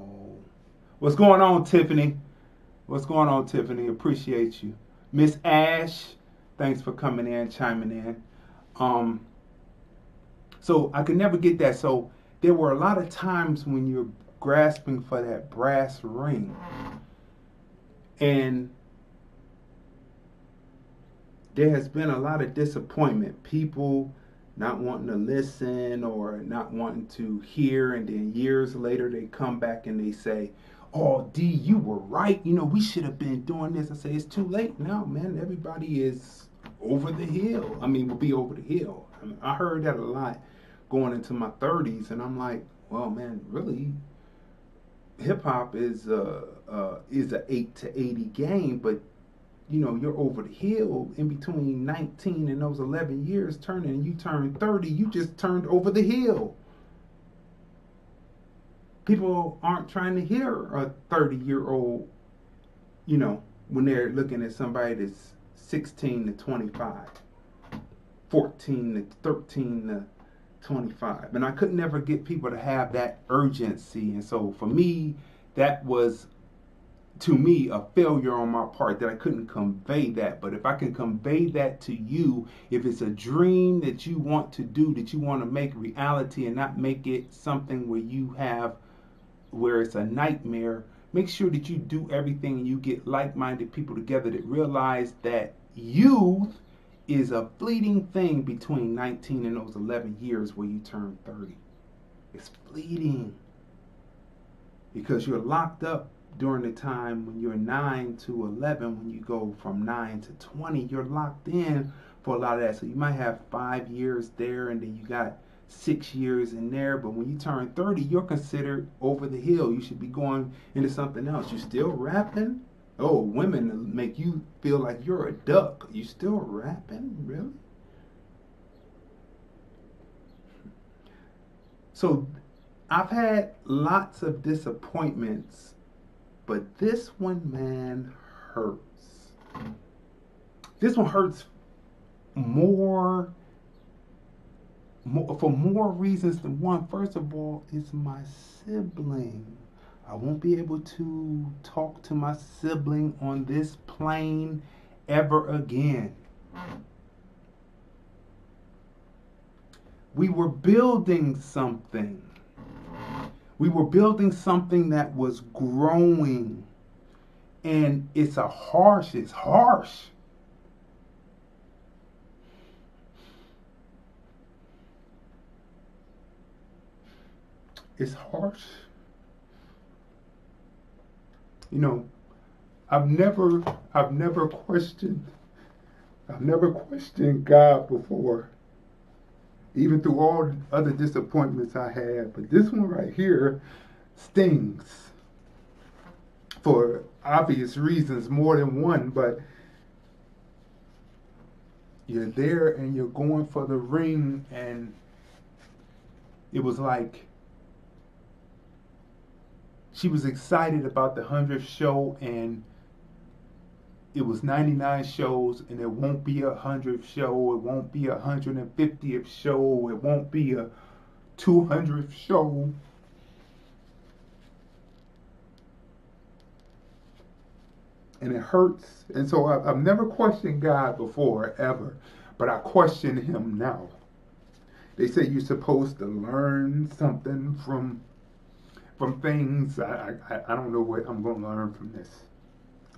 What's going on, Tiffany? What's going on, Tiffany? Appreciate you. Miss Ash, thanks for coming in, chiming in. So I could never get that. So there were a lot of times when you're grasping for that brass ring, and there has been a lot of disappointment. People not wanting to listen or not wanting to hear, and then years later they come back and they say, "Oh, D, you were right. You know, we should have been doing this." I say, it's too late now, man. Everybody is over the hill. I mean, will be over the hill. I heard that a lot going into my 30s, and I'm like, well, man, really, hip hop is a 8 to 80 game, but you know, you're over the hill in between 19 and those 11 years turning, and you turn 30, you just turned over the hill. People aren't trying to hear a 30-year-old, you know, when they're looking at somebody that's 16 to 25, 14 to 13 to 25. And I could never get people to have that urgency. And so for me, that was, to me, a failure on my part, that I couldn't convey that. But if I can convey that to you, if it's a dream that you want to do, that you want to make reality and not make it something where it's a nightmare, make sure that you do everything and you get like-minded people together that realize that youth is a fleeting thing between 19 and those 11 years where you turn 30. It's fleeting because you're locked up during the time when you're 9 to 11. When you go from 9 to 20, you're locked in for a lot of that. So you might have 5 years there, and then you got 6 years in there. But when you turn 30, you're considered over the hill. You should be going into something else. You still rapping? Oh, women make you feel like you're a duck. You still rapping? Really? So I've had lots of disappointments, but this one, man, hurts. This one hurts more for more reasons than one. First of all, it's my sibling. I won't be able to talk to my sibling on this plane ever again. We were building something. We were building something that was growing. And it's harsh. It's harsh. You know, I've never questioned God before, even through all other disappointments I had. But this one right here stings for obvious reasons, more than one. But you're there and you're going for the ring, and it was like she was excited about the 100th show, and it was 99 shows, and it won't be 100th show, it won't be 150th show, it won't be a 200th show. And it hurts. And so I've never questioned God before, ever, but I question him now. They say you're supposed to learn something from things. I don't know what I'm going to learn from this.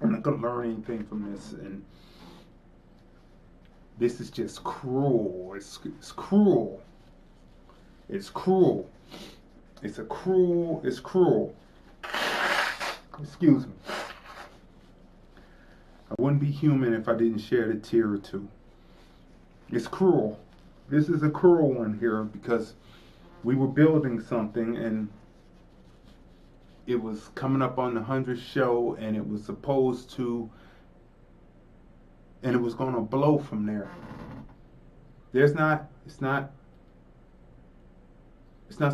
I'm not going to learn anything from this. And This is just cruel. It's cruel. It's cruel. It's cruel. Excuse me. I wouldn't be human if I didn't shed a tear or two. It's cruel. This is a cruel one here because we were building something and it was coming up on the 100th show and it was supposed to, and it was going to blow from there. It's not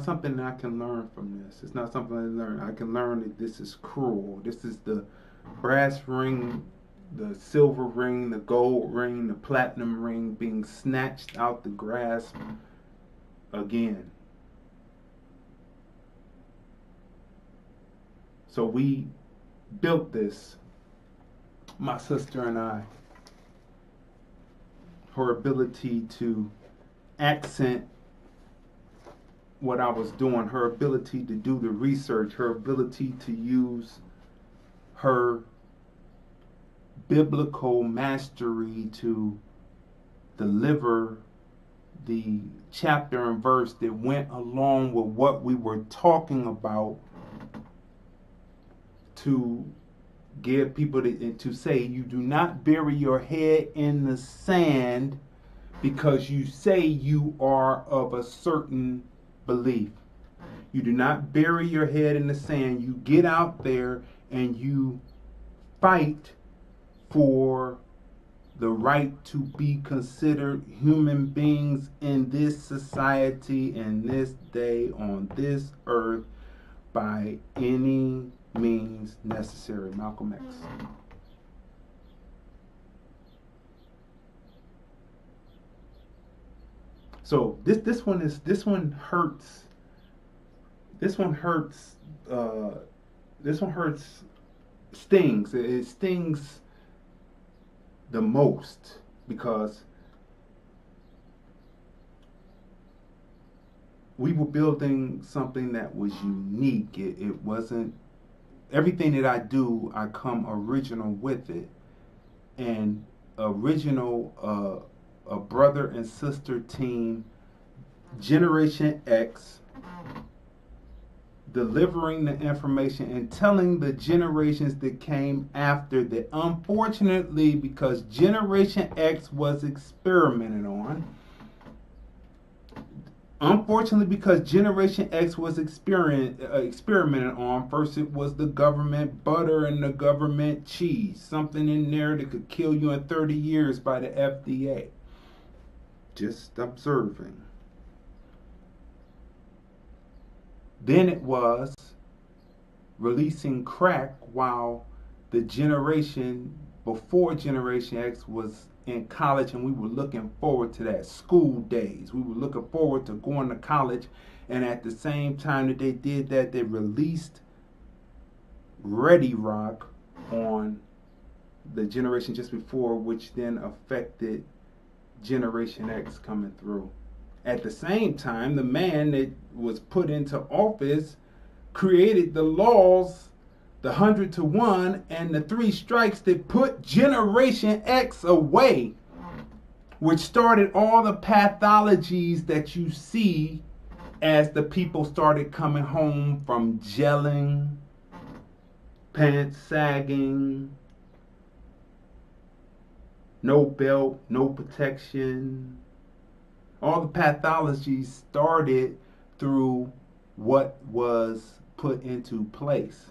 something that I can learn from this. It's not something I can learn that this is cruel. This is the brass ring, the silver ring, the gold ring, the platinum ring being snatched out the grasp again. So we built this, my sister and I. Her ability to accent what I was doing, her ability to do the research, her ability to use her biblical mastery to deliver the chapter and verse that went along with what we were talking about, to give people to say, you do not bury your head in the sand because you say you are of a certain belief. You do not bury your head in the sand. You get out there and you fight for the right to be considered human beings in this society, in this day, on this earth, by any means necessary. Malcolm X. So this one hurts. This one hurts. Stings. It stings the most because we were building something that was unique. It wasn't everything that I do. I come original with it, and original. A brother and sister team, Generation X, delivering the information and telling the generations that came after that, unfortunately, because Generation X was experimented on. Unfortunately, because Generation X was experimented on, first it was the government butter and the government cheese, something in there that could kill you in 30 years by the FDA. Just observing. Then it was releasing crack while the generation before Generation X was in college, and we were looking forward to that. School days. We were looking forward to going to college, and at the same time that they did that, they released Ready Rock on the generation just before, which then affected Generation X coming through. At the same time, the man that was put into office created the laws, the 100 to 1 and the 3 strikes that put Generation X away, which started all the pathologies that you see as the people started coming home from gelling, pants sagging, no belt, no protection. All the pathologies started through what was put into place.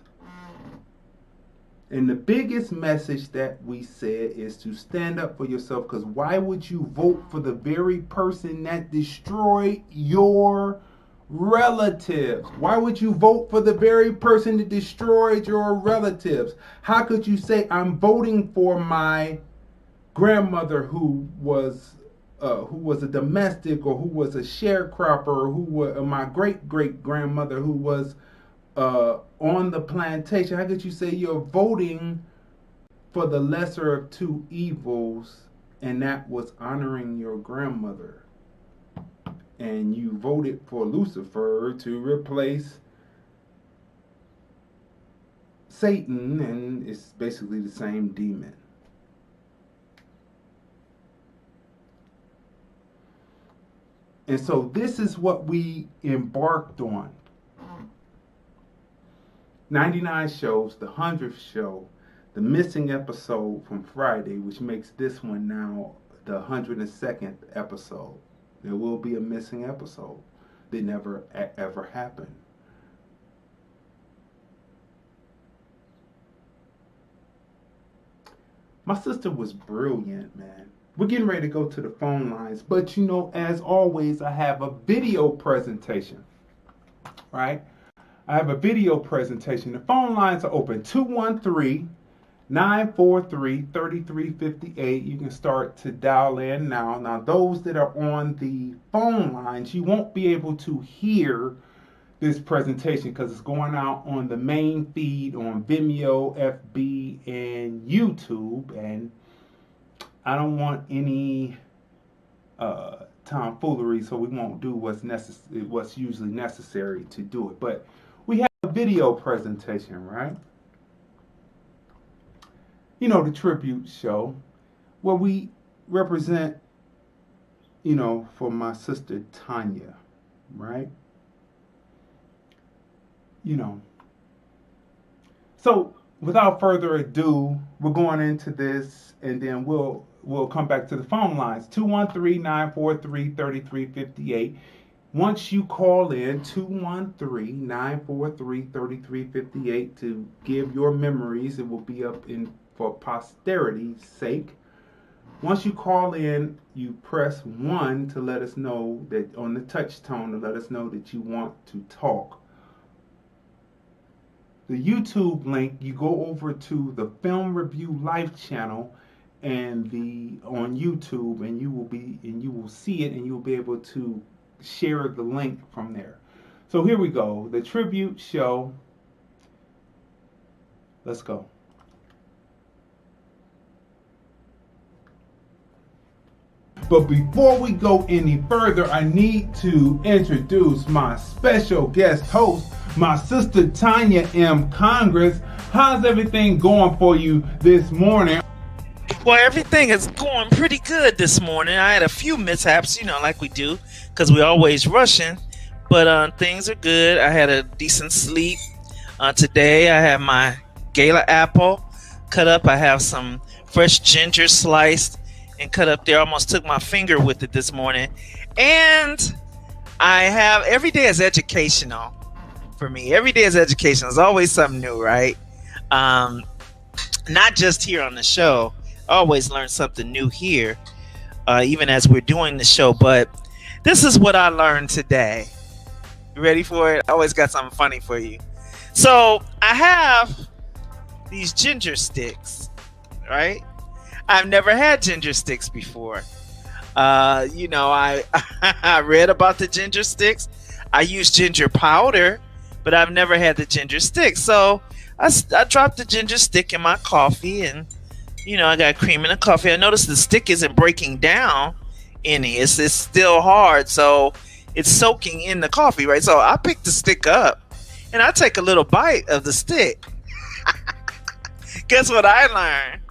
And the biggest message that we said is to stand up for yourself, because why would you vote for the very person that destroyed your relatives? Why would you vote for the very person that destroyed your relatives? How could you say, I'm voting for my grandmother who was a domestic, or who was a sharecropper, or who was my great-great-grandmother who was on the plantation? How could you say you're voting for the lesser of two evils, and that was honoring your grandmother? And you voted for Lucifer to replace Satan, and it's basically the same demon. And so this is what we embarked on. 99 shows, the 100th show, the missing episode from Friday, which makes this one now the 102nd episode. There will be a missing episode that never ever happened. My sister was brilliant, man. We're getting ready to go to the phone lines, but you know, as always, I have a video presentation, right? I have a video presentation. The phone lines are open, 213-943-3358. You can start to dial in now. Now, those that are on the phone lines, you won't be able to hear this presentation because it's going out on the main feed on Vimeo, FB, and YouTube. And I don't want any tomfoolery, so we won't do what's usually necessary to do it. But we have a video presentation, right? You know, the tribute show where we represent, you know, for my sister Tanya, right? You know. So without further ado, we're going into this, and then we'll come back to the phone lines, 213-943-3358. Once you call in, 213-943-3358 to give your memories, it will be up in for posterity's sake. Once you call in, you press 1 to let us know that on the touch tone to let us know that you want to talk. The YouTube link, you go over to the Film Review Life channel and on YouTube, and you will see it, and you will be able to share the link from there. So here we go, the tribute show. Let's go. But before we go any further, I need to introduce my special guest host, my sister Tonya M. Congress. How's everything going for you this morning? Well, everything is going pretty good this morning. I had a few mishaps, you know, like we do, because we're always rushing. But things are good. I had a decent sleep. Today I have my gala apple cut up. I have some fresh ginger sliced and cut up there. Almost took my finger with it this morning. And I have, every day is educational for me. Every day is educational. There's always something new, right? Not just here on the show. I always learn something new here, even as we're doing the show. But this is what I learned today. You ready for it? I always got something funny for you. So I have these ginger sticks, right? I've never had ginger sticks before. You know, I read about the ginger sticks. I use ginger powder, but I've never had the ginger sticks. So I dropped the ginger stick in my coffee, and you know, I got cream in the coffee. I noticed the stick isn't breaking down any. It's still hard, so it's soaking in the coffee, right? So I picked the stick up, and I take a little bite of the stick. Guess what I learned?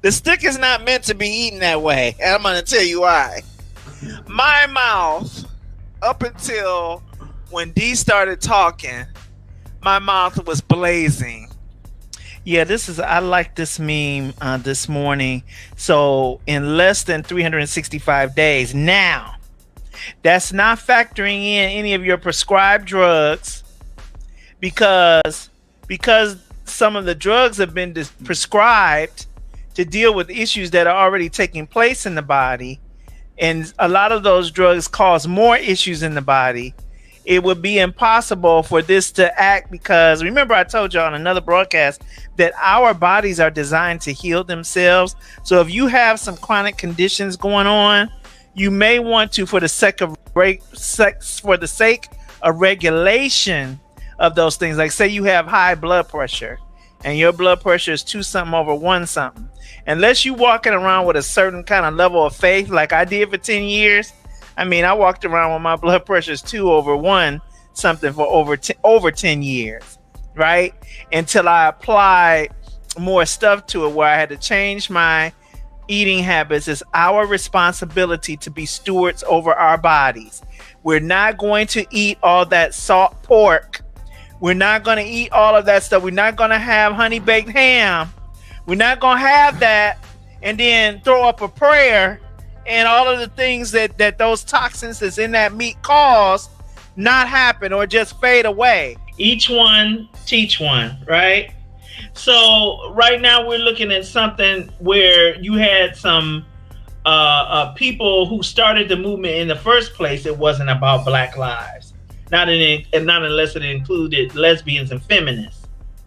The stick is not meant to be eaten that way, and I'm going to tell you why. My mouth, up until when Dee started talking, my mouth was blazing. Yeah, I like this meme this morning. So in less than 365 days, now, that's not factoring in any of your prescribed drugs, because some of the drugs have been prescribed to deal with issues that are already taking place in the body, and a lot of those drugs cause more issues in the body. It would be impossible for this to act, because remember I told you on another broadcast that our bodies are designed to heal themselves. So if you have some chronic conditions going on, you may want to, for the sake of regulation of those things, like say you have high blood pressure and your blood pressure is 2 something over 1 something, unless you walking around with a certain kind of level of faith like I did for 10 years. I mean, I walked around with my blood pressure is 2 over 1 something for over 10 years, right? Until I applied more stuff to it, where I had to change my eating habits, it's our responsibility to be stewards over our bodies. We're not going to eat all that salt pork. We're not going to eat all of that stuff. We're not going to have honey baked ham. We're not going to have that and then throw up a prayer and all of the things that those toxins that's in that meat cause not happen or just fade away. Each one, teach one, right? So right now we're looking at something where you had some people who started the movement in the first place. It wasn't about Black lives, not unless it included lesbians and feminists.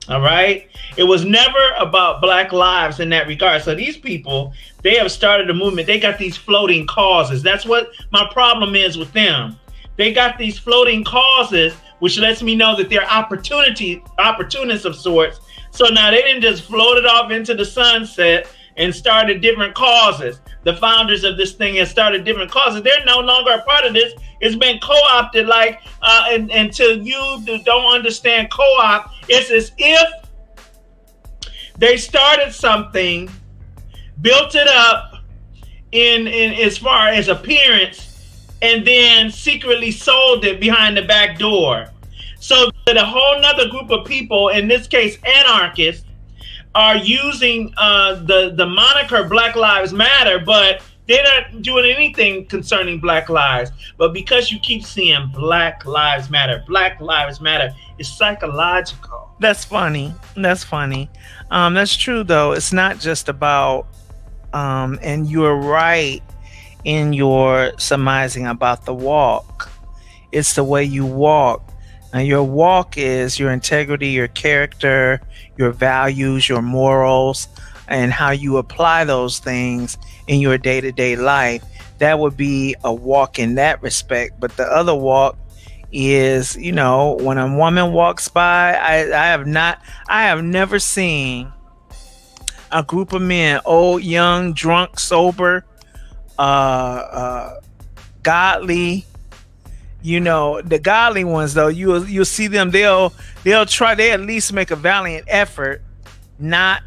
All right, it was never about Black lives in that regard. So these people, they have started a movement. They got these floating causes. That's what my problem is with them. They got these floating causes, which lets me know that they're opportunists of sorts. So now they didn't just float it off into the sunset and started different causes. The founders of this thing have started different causes. They're no longer a part of this. It's been co-opted and until you don't understand co-op, it's as if they started something, built it up in as far as appearance, and then secretly sold it behind the back door. So that a whole nother group of people, in this case anarchists, are using the moniker Black Lives Matter, but they're not doing anything concerning Black lives. But because you keep seeing Black Lives Matter, it's psychological. That's funny. That's true, though. It's not just about, and you're right in your surmising about the walk. It's the way you walk. Now, your walk is your integrity, your character, your values, your morals, and how you apply those things in your day-to-day life. That would be a walk in that respect. But the other walk is, when a woman walks by, I have never seen a group of men, old, young, drunk, sober, godly. The godly ones, though, you'll see them. They'll try. They at least make a valiant effort not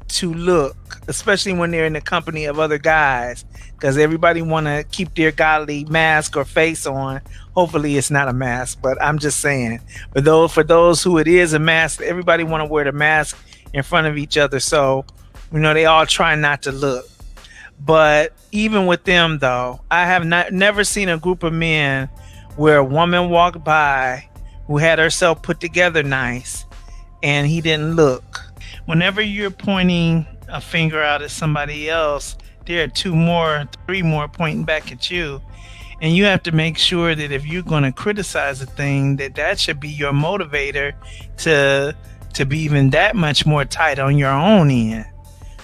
to look, especially when they're in the company of other guys, because everybody want to keep their godly mask or face on. Hopefully, it's not a mask, but I'm just saying. But for those who it is a mask, everybody want to wear the mask in front of each other. So, they all try not to look. But even with them, though, I have never seen a group of men where a woman walked by who had herself put together nice and he didn't look. Whenever you're pointing a finger out at somebody else, there are 3 more pointing back at you. And you have to make sure that if you're going to criticize a thing, that should be your motivator to be even that much more tight on your own end.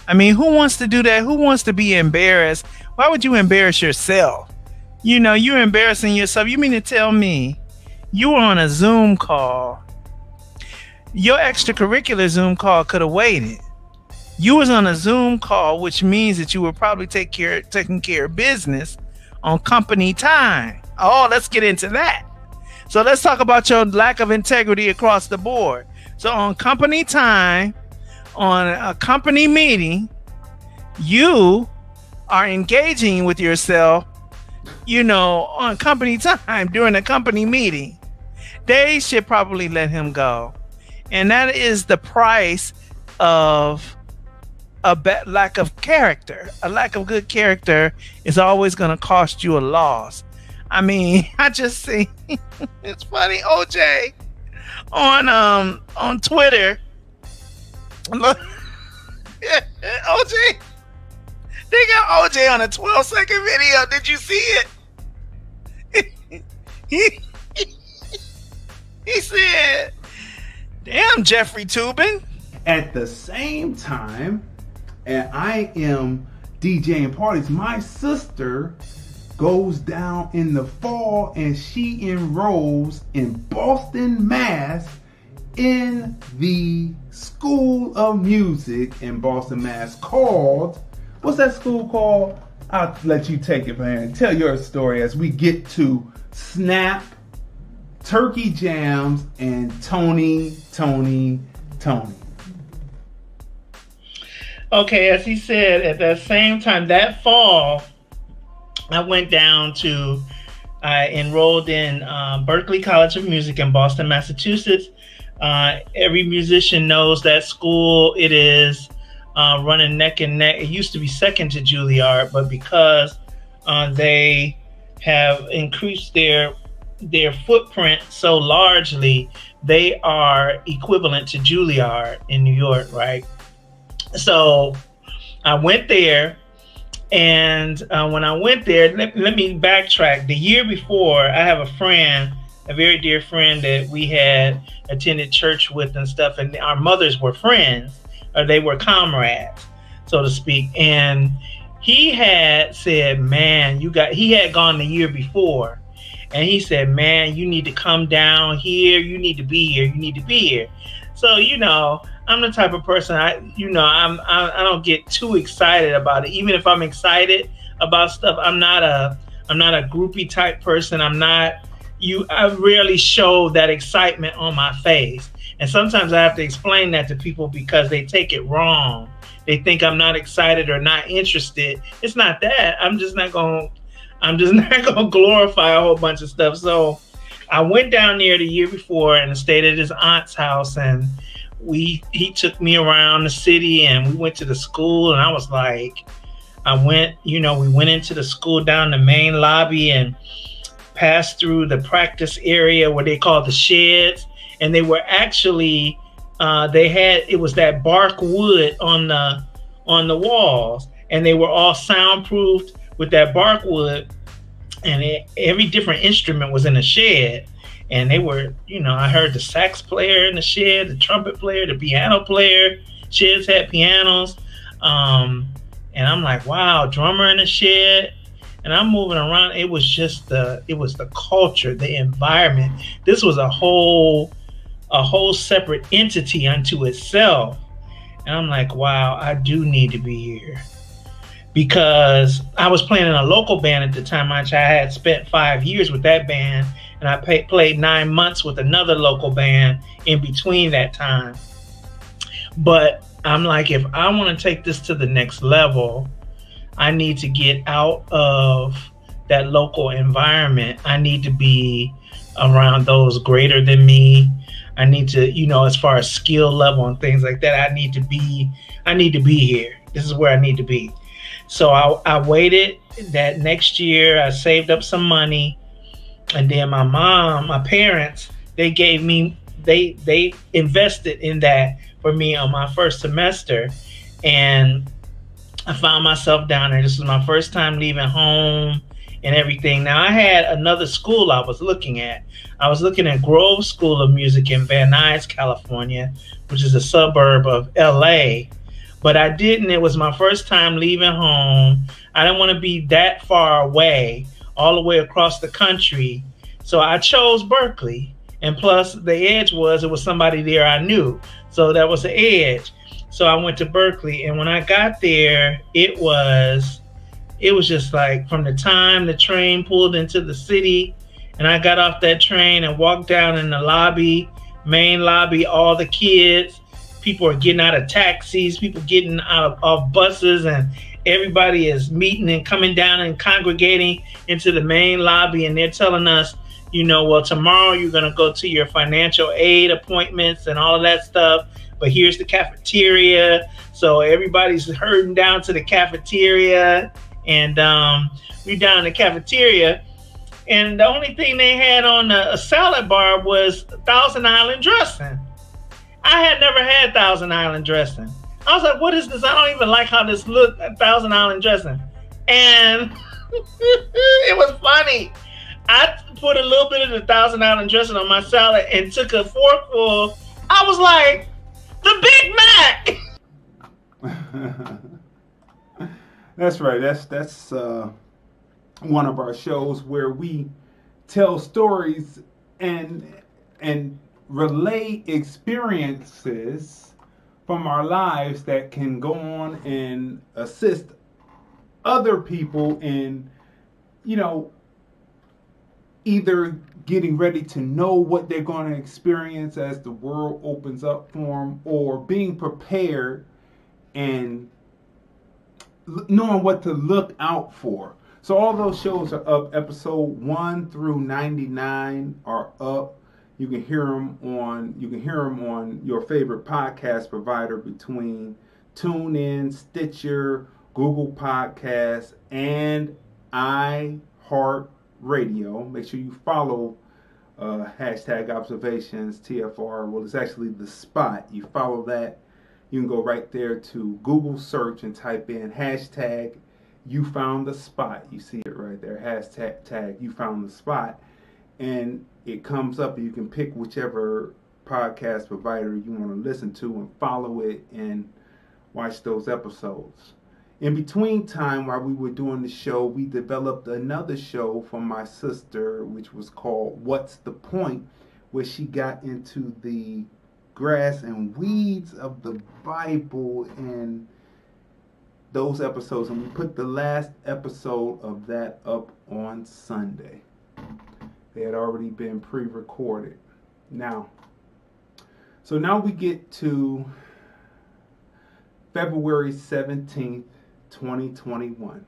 I mean, who wants to do that? Who wants to be embarrassed? Why would you embarrass yourself? You're embarrassing yourself. You mean to tell me you were on a Zoom call? Your extracurricular Zoom call could have waited. You was on a Zoom call, which means that you were probably taking care of business on company time. Oh, let's get into that. So let's talk about your lack of integrity across the board. So on company time, on a company meeting, you are engaging with yourself, on company time during a company meeting. They should probably let him go. And that is the price of a lack of character. A lack of good character is always going to cost you a loss. I mean, I just see it's funny, OJ on Twitter. Look, OJ, they got OJ on a 12-second video. Did you see it? He said, "Damn, Jeffrey Toobin." At the same time, and I am DJing parties, my sister goes down in the fall and she enrolls in Boston, Mass, in the School of Music in Boston, Mass, called, what's that school called? I'll let you take it, man. Tell your story as we get to Snap, Turkey Jams, and Tony. Okay, as he said, at that same time, that fall, I went down to, I enrolled in Berklee College of Music in Boston, Massachusetts. Every musician knows that school. It is running neck and neck. It used to be second to Juilliard, but because they have increased their footprint so largely, they are equivalent to Juilliard in New York, right? So I went there, and when I went there, let me backtrack. The year before, I have a friend, a very dear friend that we had attended church with and stuff, and our mothers were friends, or they were comrades, so to speak. And he had said, man, he had gone the year before, and he said, man, you need to come down here. You need to be here. You need to be here. So, I'm the type of person, I don't get too excited about it. Even if I'm excited about stuff, I'm not a groupie type person. I rarely show that excitement on my face. And sometimes I have to explain that to people because they take it wrong. They think I'm not excited or not interested. It's not that. I'm just not going to glorify a whole bunch of stuff. So I went down there the year before and stayed at his aunt's house, and he took me around the city, and we went to the school, and I was like, we went into the school down the main lobby and passed through the practice area where they call the sheds, and they were actually, it was that bark wood on the walls, and they were all soundproofed with that bark wood, and every different instrument was in the shed. And they were, I heard the sax player in the shed, the trumpet player, the piano player. Sheds had pianos. And I'm like, wow, drummer in the shed. And I'm moving around. It was just the culture, the environment. This was a whole separate entity unto itself. And I'm like, wow, I do need to be here. Because I was playing in a local band at the time, which I had spent 5 years with that band. And I played 9 months with another local band in between that time. But I'm like, if I want to take this to the next level, I need to get out of that local environment. I need to be around those greater than me. I need to, as far as skill level and things like that, I need to be here. This is where I need to be. So I waited. That next year, I saved up some money. And then my parents, they invested in that for me on my first semester. And I found myself down there. This was my first time leaving home and everything. Now, I had another school I was looking at. I was looking at Grove School of Music in Van Nuys, California, which is a suburb of LA. But I didn't. It was my first time leaving home. I didn't want to be that far away, all the way across the country. So I chose Berklee. And plus, the edge was, it was somebody there I knew. So that was the edge. So I went to Berklee. And when I got there, it was just like, from the time the train pulled into the city and I got off that train and walked down in the lobby, main lobby, all the kids, people are getting out of taxis, people getting out of buses, and everybody is meeting and coming down and congregating into the main lobby. And they're telling us, well, tomorrow you're going to go to your financial aid appointments and all of that stuff. But here's the cafeteria. So everybody's herding down to the cafeteria. And we're down in the cafeteria. And the only thing they had on a salad bar was Thousand Island dressing. I had never had Thousand Island dressing. I was like, what is this? I don't even like how this looked, Thousand Island dressing. And it was funny. I put a little bit of the Thousand Island dressing on my salad and took a forkful. I was like, the Big Mac. That's right. That's one of our shows where we tell stories and relay experiences from our lives that can go on and assist other people in, either getting ready to know what they're going to experience as the world opens up for them, or being prepared and knowing what to look out for. So all those shows are up. Episode 1 through 99 are up. You can hear them on your favorite podcast provider between TuneIn, Stitcher, Google Podcasts, and iHeartRadio. Make sure you follow hashtag observations TFR. Well, it's actually The Spot. You follow that. You can go right there to Google search and type in hashtag you found the spot. You see it right there. Hashtag you found the spot. And it comes up and you can pick whichever podcast provider you want to listen to and follow it and watch those episodes. In between time, while we were doing the show, we developed another show from my sister, which was called What's the Point?, where she got into the grass and weeds of the Bible and those episodes. And we put the last episode of that up on Sunday. They had already been pre-recorded. Now we get to February 17th, 2021.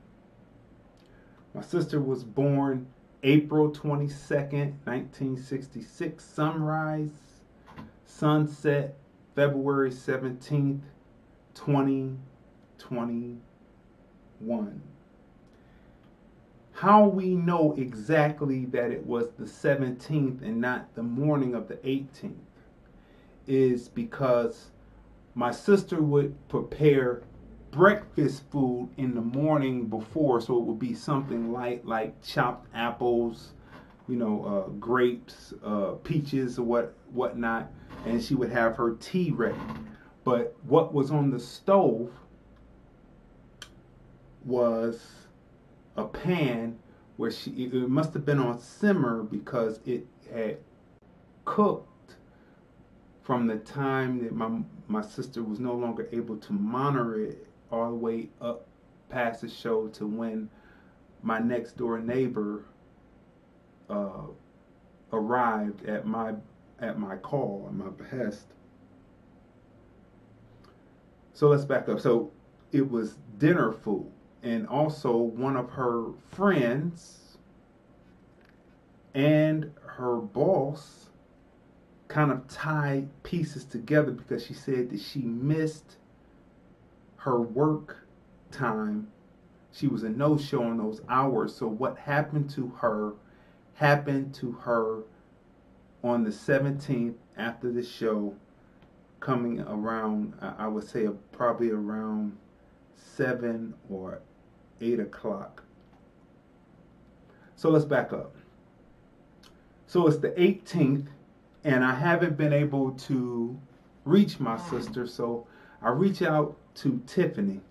My sister was born April 22nd, 1966. Sunrise, sunset, February 17th, 2021. How we know exactly that it was the 17th and not the morning of the 18th is because my sister would prepare breakfast food in the morning before, so it would be something light like chopped apples, grapes, peaches, or whatnot, and she would have her tea ready. But what was on the stove was a pan where it must have been on simmer because it had cooked from the time that my sister was no longer able to monitor it all the way up past the show to when my next door neighbor arrived at my call, at my behest. So let's back up. So it was dinner food, and also one of her friends and her boss kind of tied pieces together because she said that she missed her work time. She was a no-show in those hours. So what happened to her on the 17th after the show, coming around, I would say probably around 7 or 8 o'clock. So let's back up. So it's the 18th, and I haven't been able to reach my sister, so I reach out to Tiffany,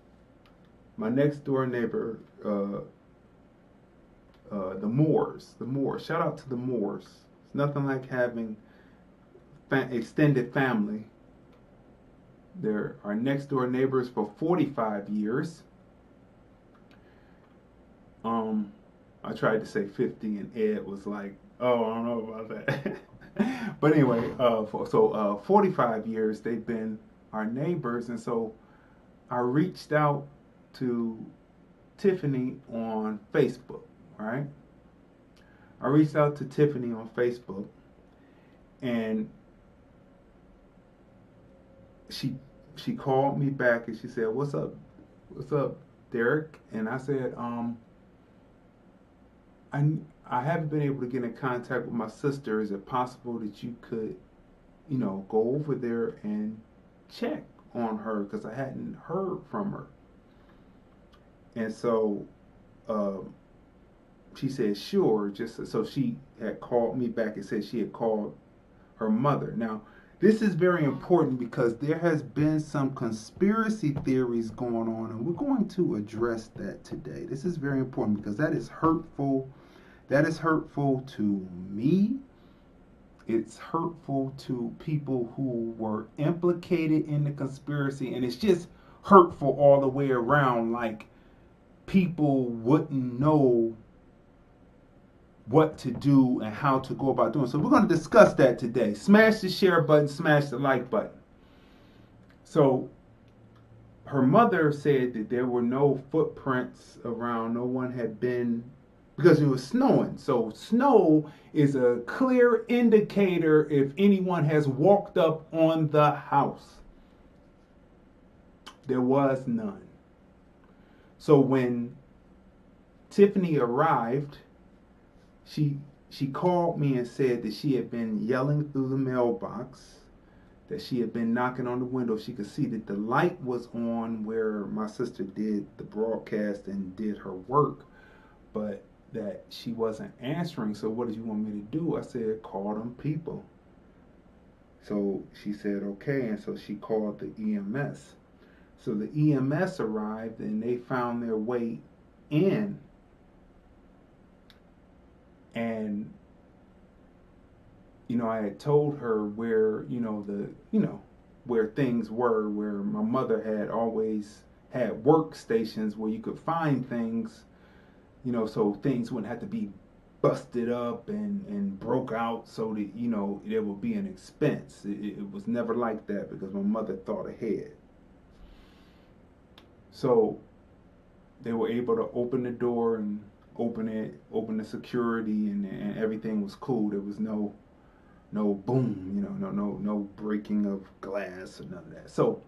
my next door neighbor, the Moores. Shout out to the Moores. It's nothing like having extended family. They're our next door neighbors for 45 years. I tried to say 50, and Ed was like, "Oh, I don't know about that." But anyway, 45 years they've been our neighbors, and so I reached out to Tiffany on Facebook, right? I reached out to Tiffany on Facebook, and she called me back and she said, "What's up, Derek?" And I said, I haven't been able to get in contact with my sister. Is it possible that you could, go over there and check on her, because I hadn't heard from her? And so she said, sure. So she had called me back and said she had called her mother. Now, this is very important because there has been some conspiracy theories going on, and we're going to address that today. This is very important because that is hurtful. That is hurtful to me. It's hurtful to people who were implicated in the conspiracy, and it's just hurtful all the way around. Like, people wouldn't know what to do and how to go about doing. So we're going to discuss that today. Smash the share button, smash the like button. So her mother said that there were no footprints around. No one had been, because it was snowing. So snow is a clear indicator if anyone has walked up on the house. There was none. So when Tiffany arrived, she called me and said that she had been yelling through the mailbox, that she had been knocking on the window. She could see that the light was on where my sister did the broadcast and did her work, but that she wasn't answering. So what did you want me to do? I said, call them people. So she said, okay. And so she called the EMS. So the EMS arrived and they found their way in. And, I had told her where, where things were, where my mother had always had workstations where you could find things, so things wouldn't have to be busted up and broke out so that, there would be an expense. It was never like that because my mother thought ahead. So they were able to open the door and open the security, and everything was cool. There was no boom, no breaking of glass or none of that. So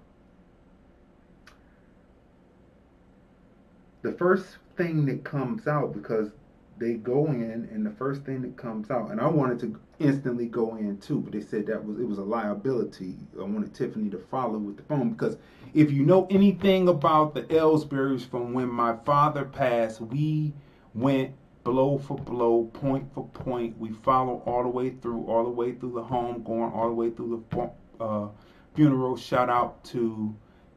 the first thing that comes out, because they go in, and the first thing that comes out, and I wanted to instantly go in too, but they said it was a liability. I wanted Tiffany to follow with the phone, because if you know anything about the Ellsberys from when my father passed, we went blow for blow, point for point. We followed all the way through the home, going all the way through the funeral. Shout out to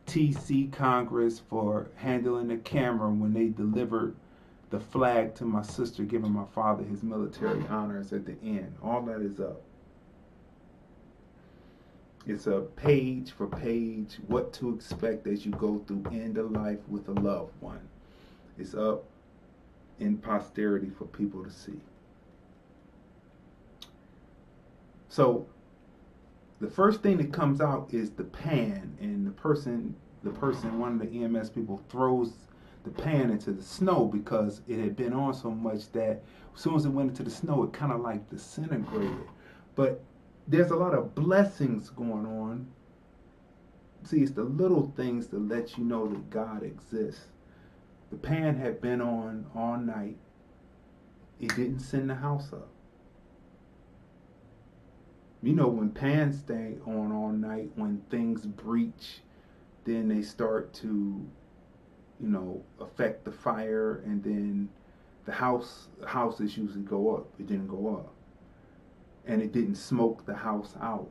TC Congress for handling the camera when they delivered the flag to my sister, giving my father his military honors at the end. All that is up. It's a page for page, what to expect as you go through end of life with a loved one. It's up in posterity for people to see. So the first thing that comes out is the pan, and the person, one of the EMS people, throws the pan into the snow because it had been on so much that as soon as it went into the snow, it kind of like disintegrated. But there's a lot of blessings going on. See, it's the little things that let you know that God exists. The pan had been on all night. It didn't send the house up. When pans stay on all night, when things breach, then they start to, affect the fire, and then the houses usually go up. It didn't go up. And it didn't smoke the house out.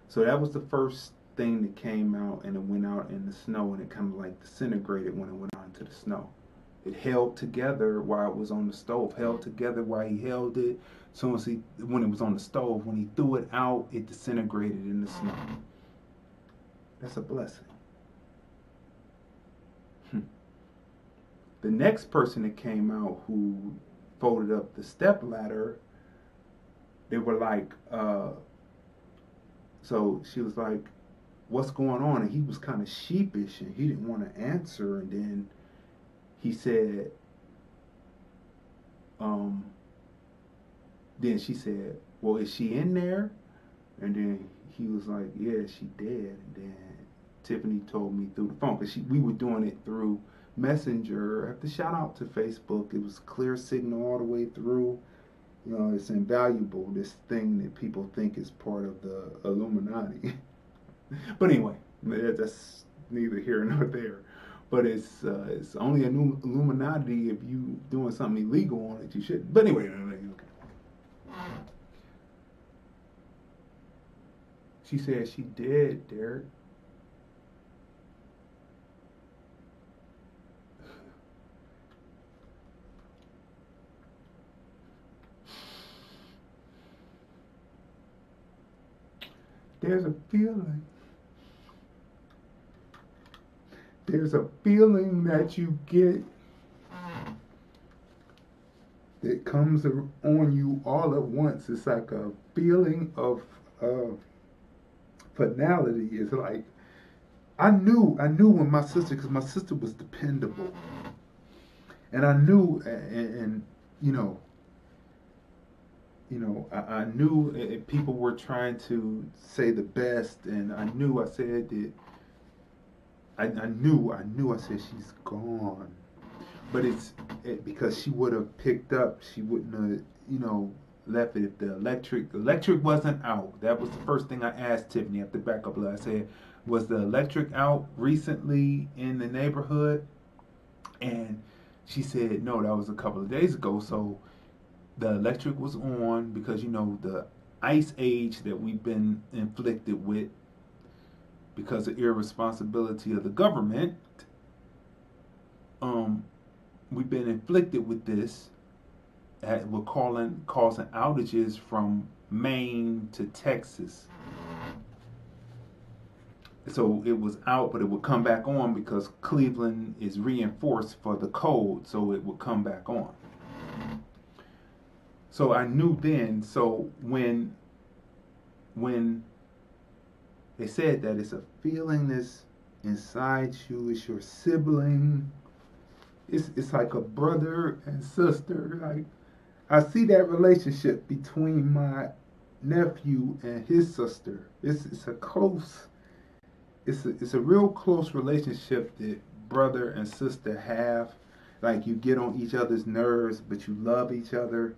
So that was the first thing that came out, and it went out in the snow, and it kind of like disintegrated when it went out into the snow. It held together while it was on the stove, held together while he held it. So when it was on the stove, when he threw it out, it disintegrated in the snow. That's a blessing. The next person that came out who folded up the step ladder, they were like, so she was like, what's going on? And he was kind of sheepish, and he didn't want to answer. And then he said, then she said, well, is she in there? And then he was like, yeah, she dead. And then Tiffany told me through the phone, because we were doing it through Messenger. I have to shout out to Facebook. It was clear signal all the way through. It's invaluable, this thing that people think is part of the Illuminati. But anyway, that's neither here nor there. But it's only a new Illuminati if you doing something illegal on it. You shouldn't. But anyway, okay. She said she did, Derek. There's a feeling. There's a feeling that you get that comes on you all at once. It's like a feeling of finality. It's like I knew when my sister, because my sister was dependable, and I knew, and I knew people were trying to say the best, and I knew I said that. I knew I said she's gone, but because she would have picked up, she wouldn't have, left it if the electric wasn't out. That was the first thing I asked Tiffany after back up. I said, was the electric out recently in the neighborhood? And she said, no, that was a couple of days ago. So the electric was on because, the ice age that we've been inflicted with because of irresponsibility of the government. We've been inflicted with this. We're causing outages from Maine to Texas. So it was out, but it would come back on because Cleveland is reinforced for the cold, so it would come back on. So I knew then. So when they said that it's a feeling that's inside you, it's your sibling, it's like a brother and sister. Like, I see that relationship between my nephew and his sister. It's a real close relationship that brother and sister have. Like, you get on each other's nerves, but you love each other.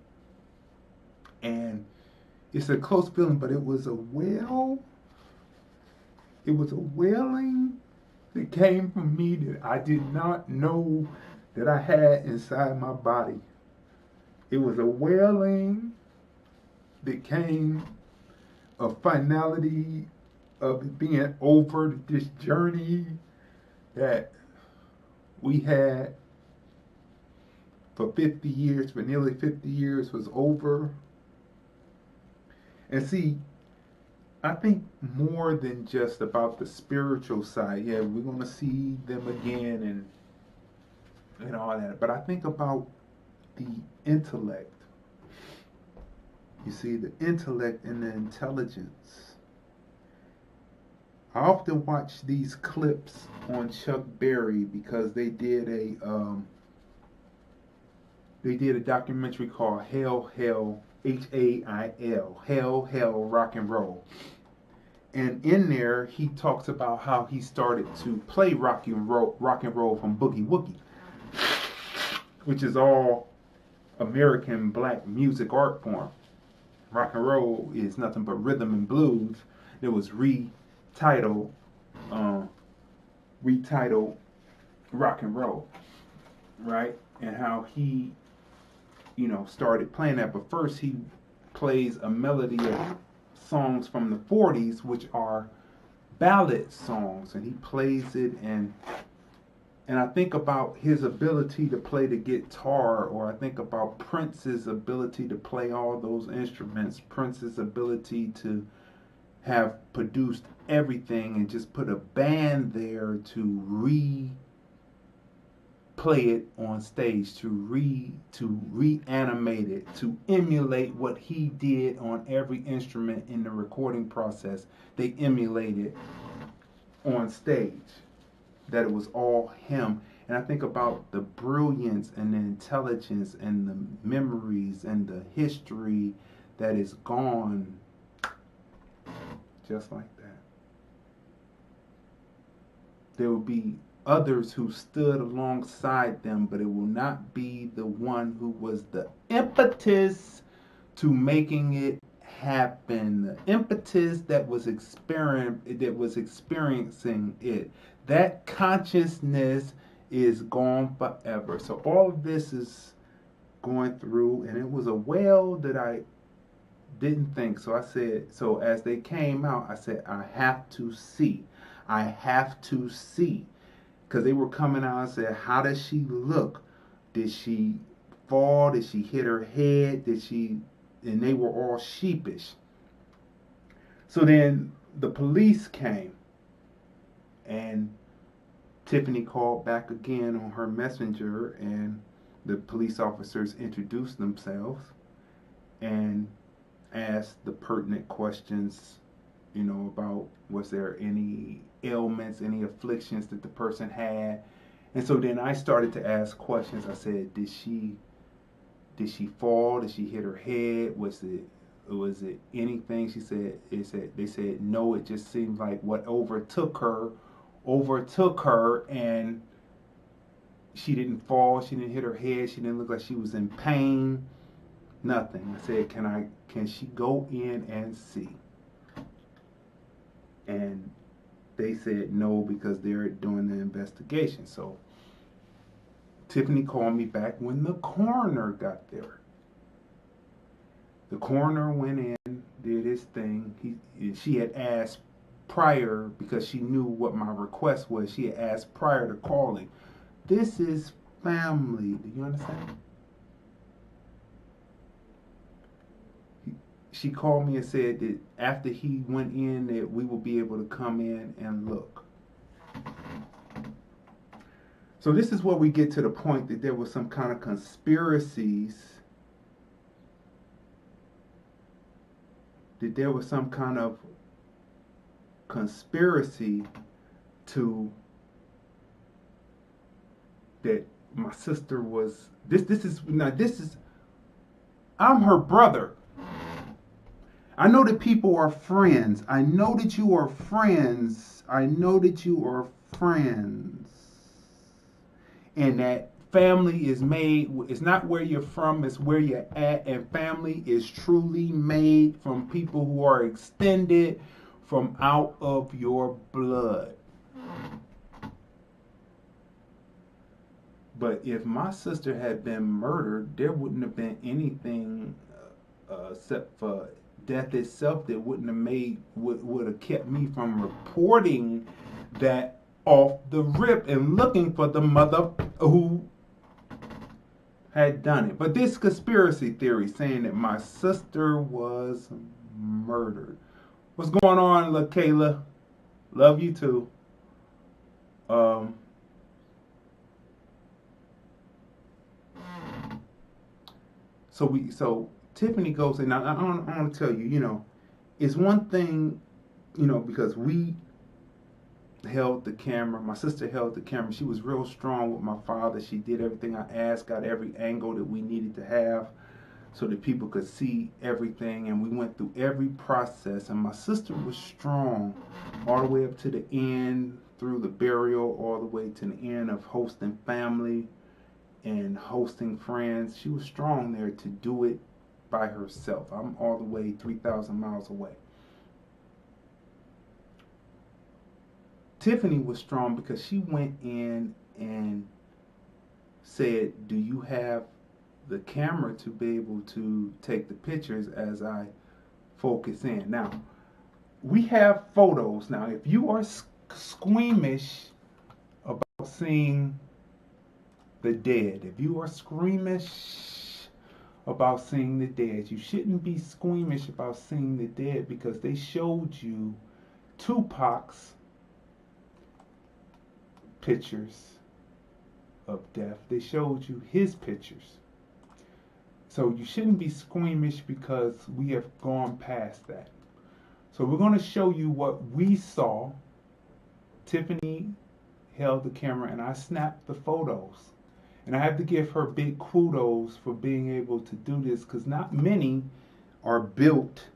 And it's a close feeling, but it was a wailing that came from me that I did not know that I had inside my body. It was a wailing that came of finality of it being over, this journey that we had for 50 years, for nearly 50 years, was over. And see, I think more than just about the spiritual side. Yeah, we're going to see them again and all that. But I think about the intellect. You see, the intellect and the intelligence. I often watch these clips on Chuck Berry because they did a documentary called Hail, Hail, Hail, Rock and Roll. And in there, he talks about how he started to play rock and roll from Boogie Woogie, which is all American black music art form. Rock and roll is nothing but rhythm and blues. It was retitled rock and roll, right? And how he, started playing that. But first he plays a melody of songs from the 40s, which are ballad songs, and he plays it, and I think about his ability to play the guitar, or I think about Prince's ability to play all those instruments, Prince's ability to have produced everything and just put a band there to replay it on stage, to reanimate it, to emulate what he did on every instrument in the recording process. They emulated on stage, that it was all him. And I think about the brilliance and the intelligence and the memories and the history that is gone just like that. There will be others who stood alongside them, but it will not be the one who was the impetus to making it happen, the impetus that was experiencing it. That consciousness is gone forever. So all of this is going through, and it was a well that I didn't think. So I said, so as they came out, I said, I have to see. Because they were coming out and said, how does she look? Did she fall? Did she hit her head? And they were all sheepish. So then the police came, and Tiffany called back again on her messenger, and the police officers introduced themselves and asked the pertinent questions about was there any ailments, any afflictions that the person had. And so then I started to ask questions. I said, did she fall? Did she hit her head? Was it anything? They said no, it just seemed like what overtook her, and she didn't fall, she didn't hit her head, she didn't look like she was in pain, nothing. I said, can she go in and see? And they said no, because they're doing the investigation. So Tiffany called me back when the coroner got there. The coroner went in, did his thing. She had asked prior, because she knew what my request was, she had asked prior to calling. This is family. Do you understand? She called me and said that after he went in, that we will be able to come in and look. So this is where we get to the point that there was some kind of conspiracies, that there was some kind of conspiracy to that my sister was I'm her brother. I know that people are friends. I know that you are friends. And that family is made, it's not where you're from, it's where you're at. And family is truly made from people who are extended from out of your blood. But if my sister had been murdered, there wouldn't have been anything except for death itself that would have kept me from reporting that off the rip and looking for the mother who had done it. But this conspiracy theory saying that my sister was murdered. What's going on, LaKayla? Love you too. So Tiffany goes, and I want to tell you, it's one thing, because we held the camera. My sister held the camera. She was real strong with my father. She did everything I asked, got every angle that we needed to have so that people could see everything. And we went through every process. And my sister was strong all the way up to the end, through the burial, all the way to the end of hosting family and hosting friends. She was strong there to do it by herself. I'm all the way 3,000 miles away. Tiffany was strong because she went in and said, do you have the camera to be able to take the pictures as I focus in? Now, we have photos. Now, if you are squeamish about seeing the dead, if you are squeamish about seeing the dead, you shouldn't be squeamish about seeing the dead, because they showed you Tupac's pictures of death. They showed you his pictures. So you shouldn't be squeamish, because we have gone past that. So we're going to show you what we saw. Tiffany held the camera and I snapped the photos. And I have to give her big kudos for being able to do this, because not many are built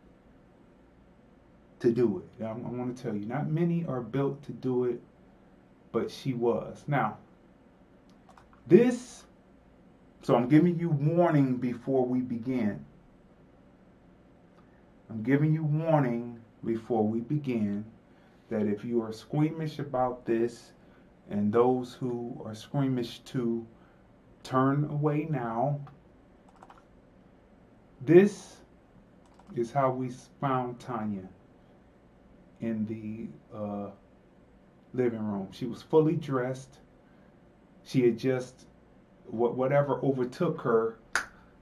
to do it. I want to tell you, not many are built to do it, but she was. Now, so I'm giving you warning before we begin. That if you are squeamish about this, and those who are squeamish to turn away now. This is how we found Tanya in the living room. She was fully dressed. She had just, whatever overtook her,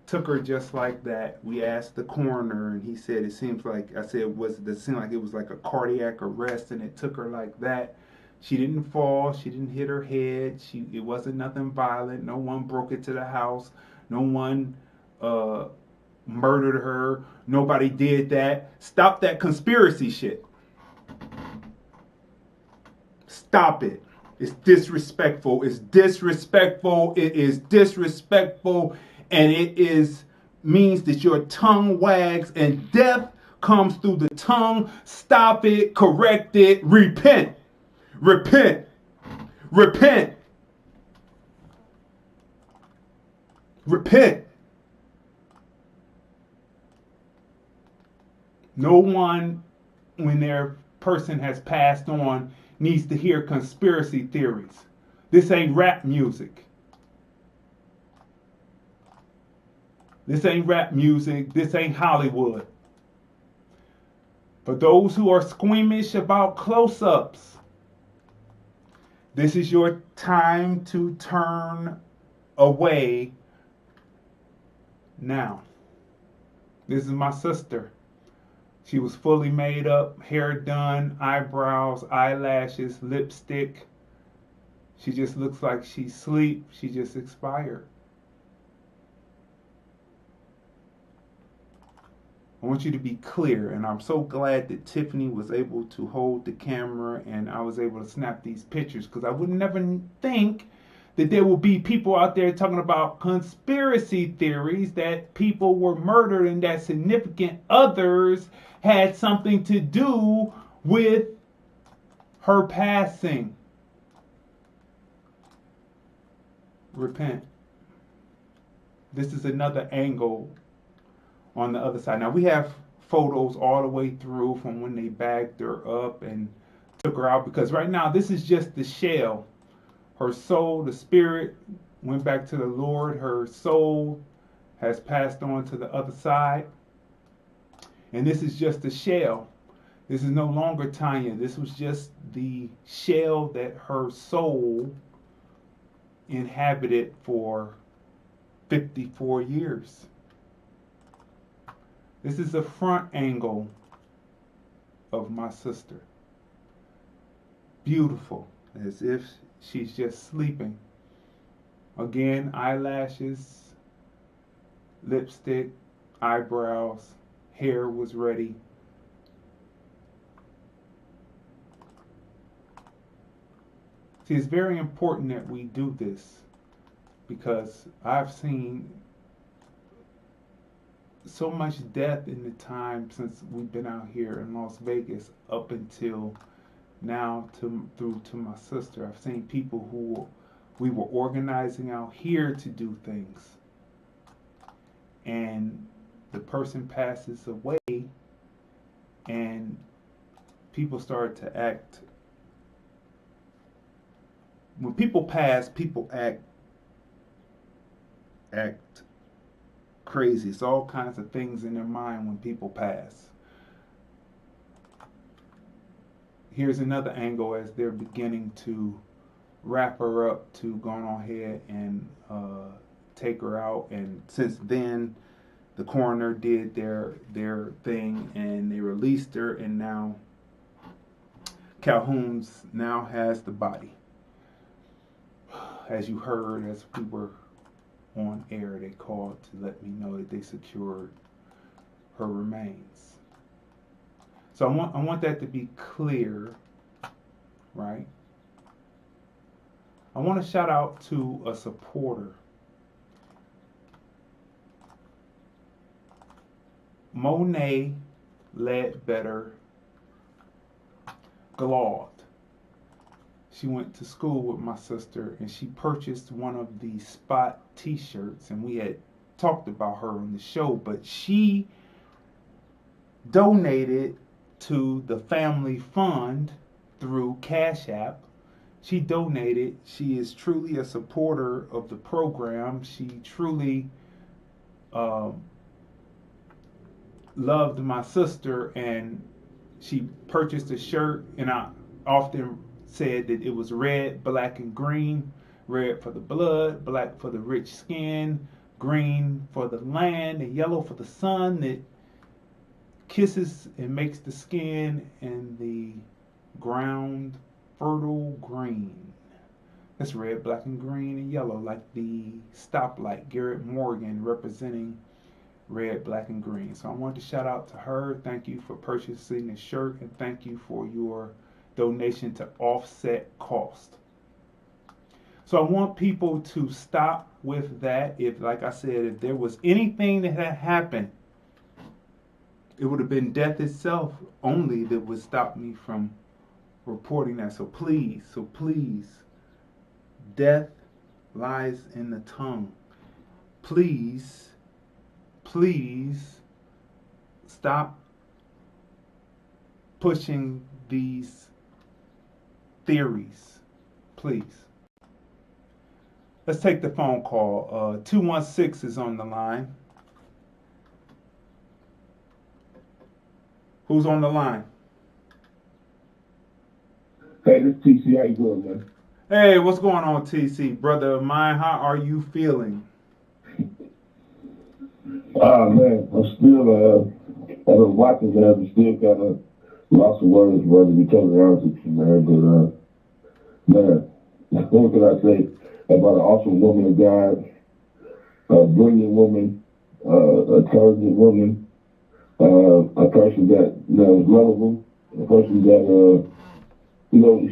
took her just like that. We asked the coroner, and he said, it seemed like it was like a cardiac arrest, and it took her like that. She didn't fall. She didn't hit her head. It wasn't nothing violent. No one broke into the house. No one murdered her. Nobody did that. Stop that conspiracy shit. Stop it. It's disrespectful. It's disrespectful. It is disrespectful. And it is means that your tongue wags and death comes through the tongue. Stop it. Correct it. Repent. Repent. Repent. Repent. No one, when their person has passed on, needs to hear conspiracy theories. This ain't rap music. This ain't rap music. This ain't Hollywood. For those who are squeamish about close-ups, this is your time to turn away now. This is my sister. She was fully made up, hair done, eyebrows, eyelashes, lipstick. She just looks like she's asleep. She just expired. I want you to be clear, and I'm so glad that Tiffany was able to hold the camera and I was able to snap these pictures, because I would never think that there will be people out there talking about conspiracy theories that people were murdered and that significant others had something to do with her passing. Repent. This is another angle on the other side. Now, we have photos all the way through from when they bagged her up and took her out, because right now this is just the shell. Her soul, the spirit, went back to the Lord. Her soul has passed on to the other side. And this is just the shell. This is no longer Tanya. This was just the shell that her soul inhabited for 54 years. This is the front angle of my sister. Beautiful, as if she's just sleeping. Again, eyelashes, lipstick, eyebrows, hair was ready. See, it's very important that we do this, because I've seen so much death in the time since we've been out here in Las Vegas up until now through to my sister. I've seen people who we were organizing out here to do things, and the person passes away and people start to act. When people pass, people act crazy. It's all kinds of things in their mind when people pass. Here's another angle as they're beginning to wrap her up to go on ahead and take her out. And since then, the coroner did their thing and they released her, and now Calhoun's now has the body. As you heard, as we were on air, they called to let me know that they secured her remains. So I want that to be clear, right? I want to shout out to a supporter. Monet Ledbetter Glaud. She went to school with my sister and she purchased one of the spot t-shirts, and we had talked about her on the show, but she donated to the family fund through Cash App. She donated. She is truly a supporter of the program. She truly loved my sister, and she purchased a shirt, and I often said that it was red, black, and green. Red for the blood, black for the rich skin, green for the land, and yellow for the sun that kisses and makes the skin, and the ground fertile green. That's red, black, and green, and yellow, like the stoplight, Garrett Morgan representing red, black, and green. So I wanted to shout out to her. Thank you for purchasing this shirt, and thank you for your donation to offset cost. So I want people to stop with that. If, like I said, if there was anything that had happened, it would have been death itself only that would stop me from reporting that. So please, death lies in the tongue. Please stop pushing these theories. Please. Let's take the phone call. 216 is on the line. Who's on the line? Hey, this is TC. How you doing, man? Hey, what's going on, TC? Brother of mine, how are you feeling? Man, I'm still, I've been watching that. I'm still kind of lost of words, brother, to be totally honest with you, man. But, man, what can I say about an awesome woman of God, a brilliant woman, a intelligent woman, a person that, is lovable, a person that,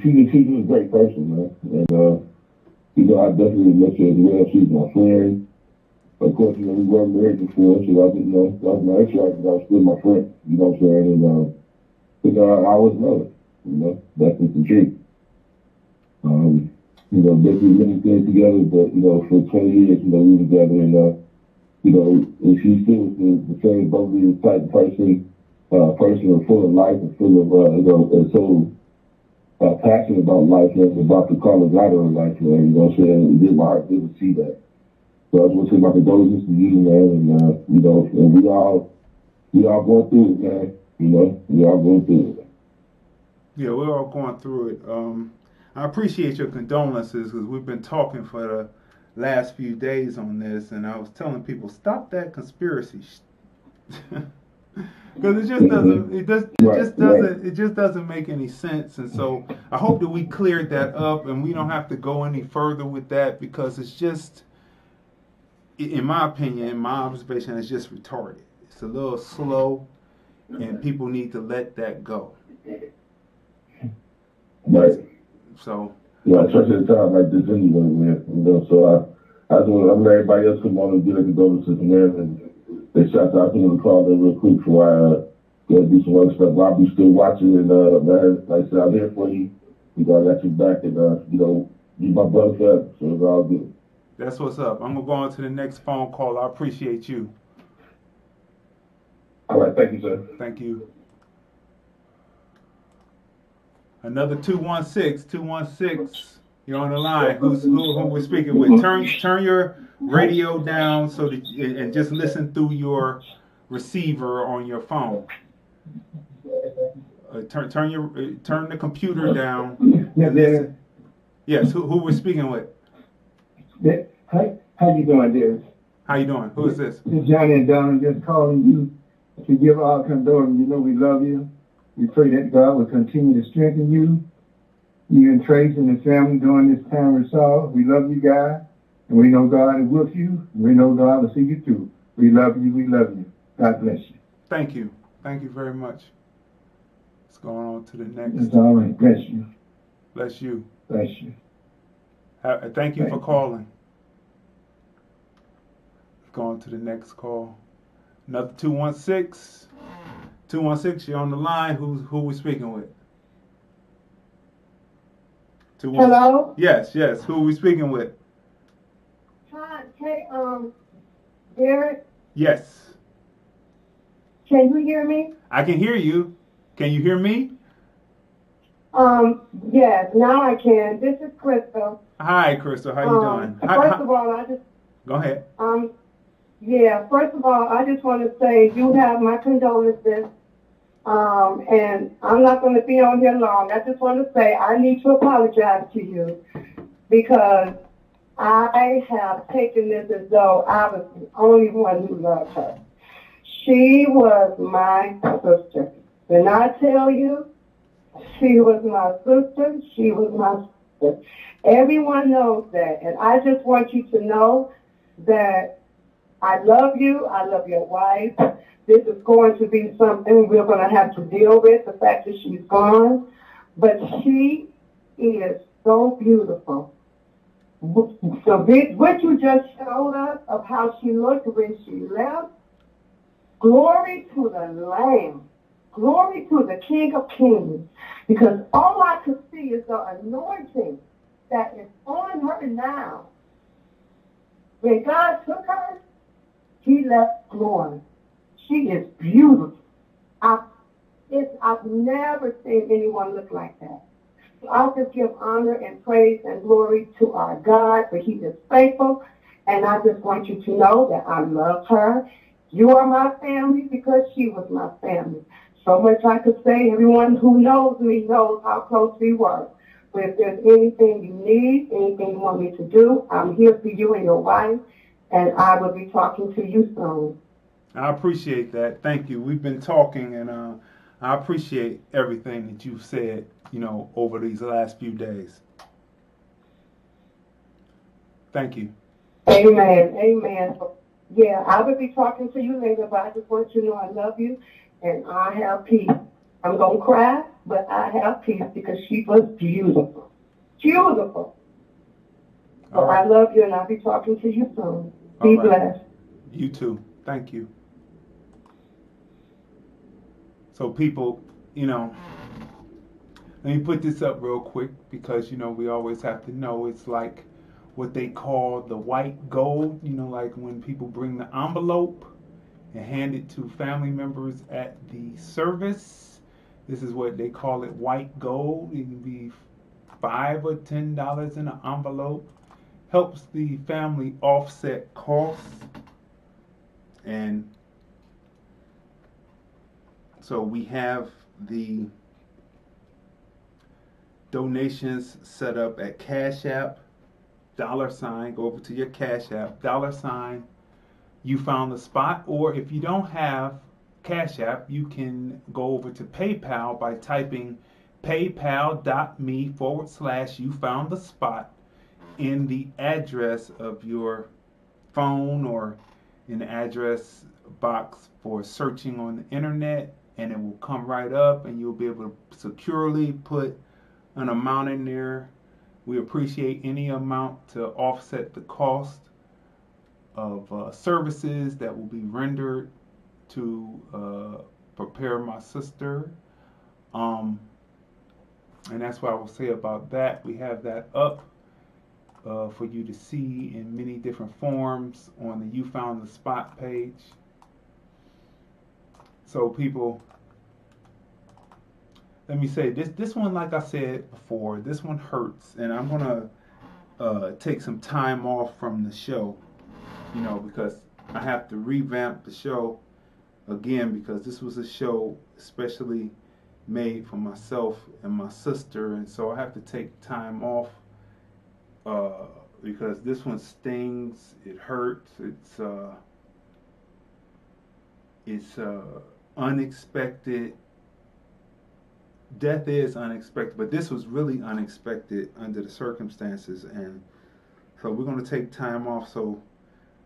she's a great person, man. And, I definitely miss her as well. She's my friend. Of course, we weren't married before, so I didn't know. That was my ex-wife, but I was still my friend. You know what I'm saying? And, I always love her. That's just the truth. They do many things together, but, for 20 years, we were together, and she's still the same bubbly type person full of life and full of, and so passionate about life and about the call of God in her life, man. You know what I'm saying? It did my heart good to see that. So I just want to say my condolences to you, man, and, and we all going through it, man. We all going through it. Yeah, we're all going through it. I appreciate your condolences because we've been talking for the last few days on this, and I was telling people, stop that conspiracy because it just doesn't make any sense. And so I hope that we cleared that up and we don't have to go any further with that, because it's just, in my opinion, in my observation, it's just retarded. It's a little slow, and people need to let that go. Right. So. Yeah, especially at a time like this anyway, man. So I just want to let everybody else come on and get their condolences, man. And they shout out to the call there real quick before I go do some other stuff. I'll be still watching, and man, like I said, I'm here for you. I got your back, and you my brother forever, so it's all good. That's what's up. I'm gonna go on to the next phone call. I appreciate you. All right, thank you, sir. Thank you. Another 216. You're on the line. Who we're speaking with? Turn your radio down so that and just listen through your receiver on your phone. Turn the computer down. And listen. Yes. Who we're speaking with? How you doing, dear? How you doing? Who is this? This is Johnny and Donna just calling you to give our condolences. We love you. We pray that God will continue to strengthen you and Trace and the family during this time of sorrow. We love you guys, and we know God is with you. We know God will see you through. We love you. We love you. God bless you. Thank you. Thank you very much. Let's go on to the next. It's all right. Bless you. Bless you. Bless you. Thank you for calling. Let's go on to the next call. Another 216. 216, you're on the line. Who we speaking with? Hello? Yes. Who we speaking with? Hi, hey, Derek? Yes. Can you hear me? I can hear you. Can you hear me? Yes, now I can. This is Crystal. Hi, Crystal. How you doing? First of all, Go ahead. First of all, I just want to say you have my condolences. And I'm not going to be on here long. I just want to say I need to apologize to you because I have taken this as though I was the only one who loved her. She was my sister. When I tell you, she was my sister, she was my sister. Everyone knows that. And I just want you to know that I love you. I love your wife. This is going to be something we're going to have to deal with, the fact that she's gone. but she is so beautiful. So what you just showed us of how she looked when she left, glory to the Lamb. Glory to the King of Kings. Because all I could see is the anointing that is on her now. When God took her, he left glory. She is beautiful. I've never seen anyone look like that. So I'll just give honor and praise and glory to our God, for he is faithful. And I just want you to know that I love her. You are my family because she was my family. So much I could say. Everyone who knows me knows how close we were. But if there's anything you need, anything you want me to do, I'm here for you and your wife, and I will be talking to you soon. I appreciate that. Thank you. We've been talking, and I appreciate everything that you've said, over these last few days. Thank you. Amen. Amen. Yeah, I will be talking to you later, but I just want you to know I love you, and I have peace. I'm going to cry, but I have peace because she was beautiful. Beautiful. So right. I love you, and I'll be talking to you soon. Be blessed. You too. Thank you. So people, let me put this up real quick because, we always have to know it's like what they call the white gold, like when people bring the envelope and hand it to family members at the service. This is what they call it, white gold. It can be $5 or $10 in an envelope. Helps the family offset costs. And so we have the donations set up at Cash App, $, go over to your Cash App, $, you found the spot. Or if you don't have Cash App, you can go over to PayPal by typing paypal.me/you found the spot in the address of your phone or in the address box for searching on the internet, and it will come right up and you'll be able to securely put an amount in there. We appreciate any amount to offset the cost of services that will be rendered to prepare my sister. And that's what I will say about that. We have that up for you to see in many different forms on the You Found the Spot page. So people, let me say this one, like I said before, this one hurts, and I'm gonna take some time off from the show, because I have to revamp the show again, because this was a show especially made for myself and my sister, and so I have to take time off because this one stings, it hurts, it's unexpected. Death is unexpected, but this was really unexpected under the circumstances, and so we're going to take time off. So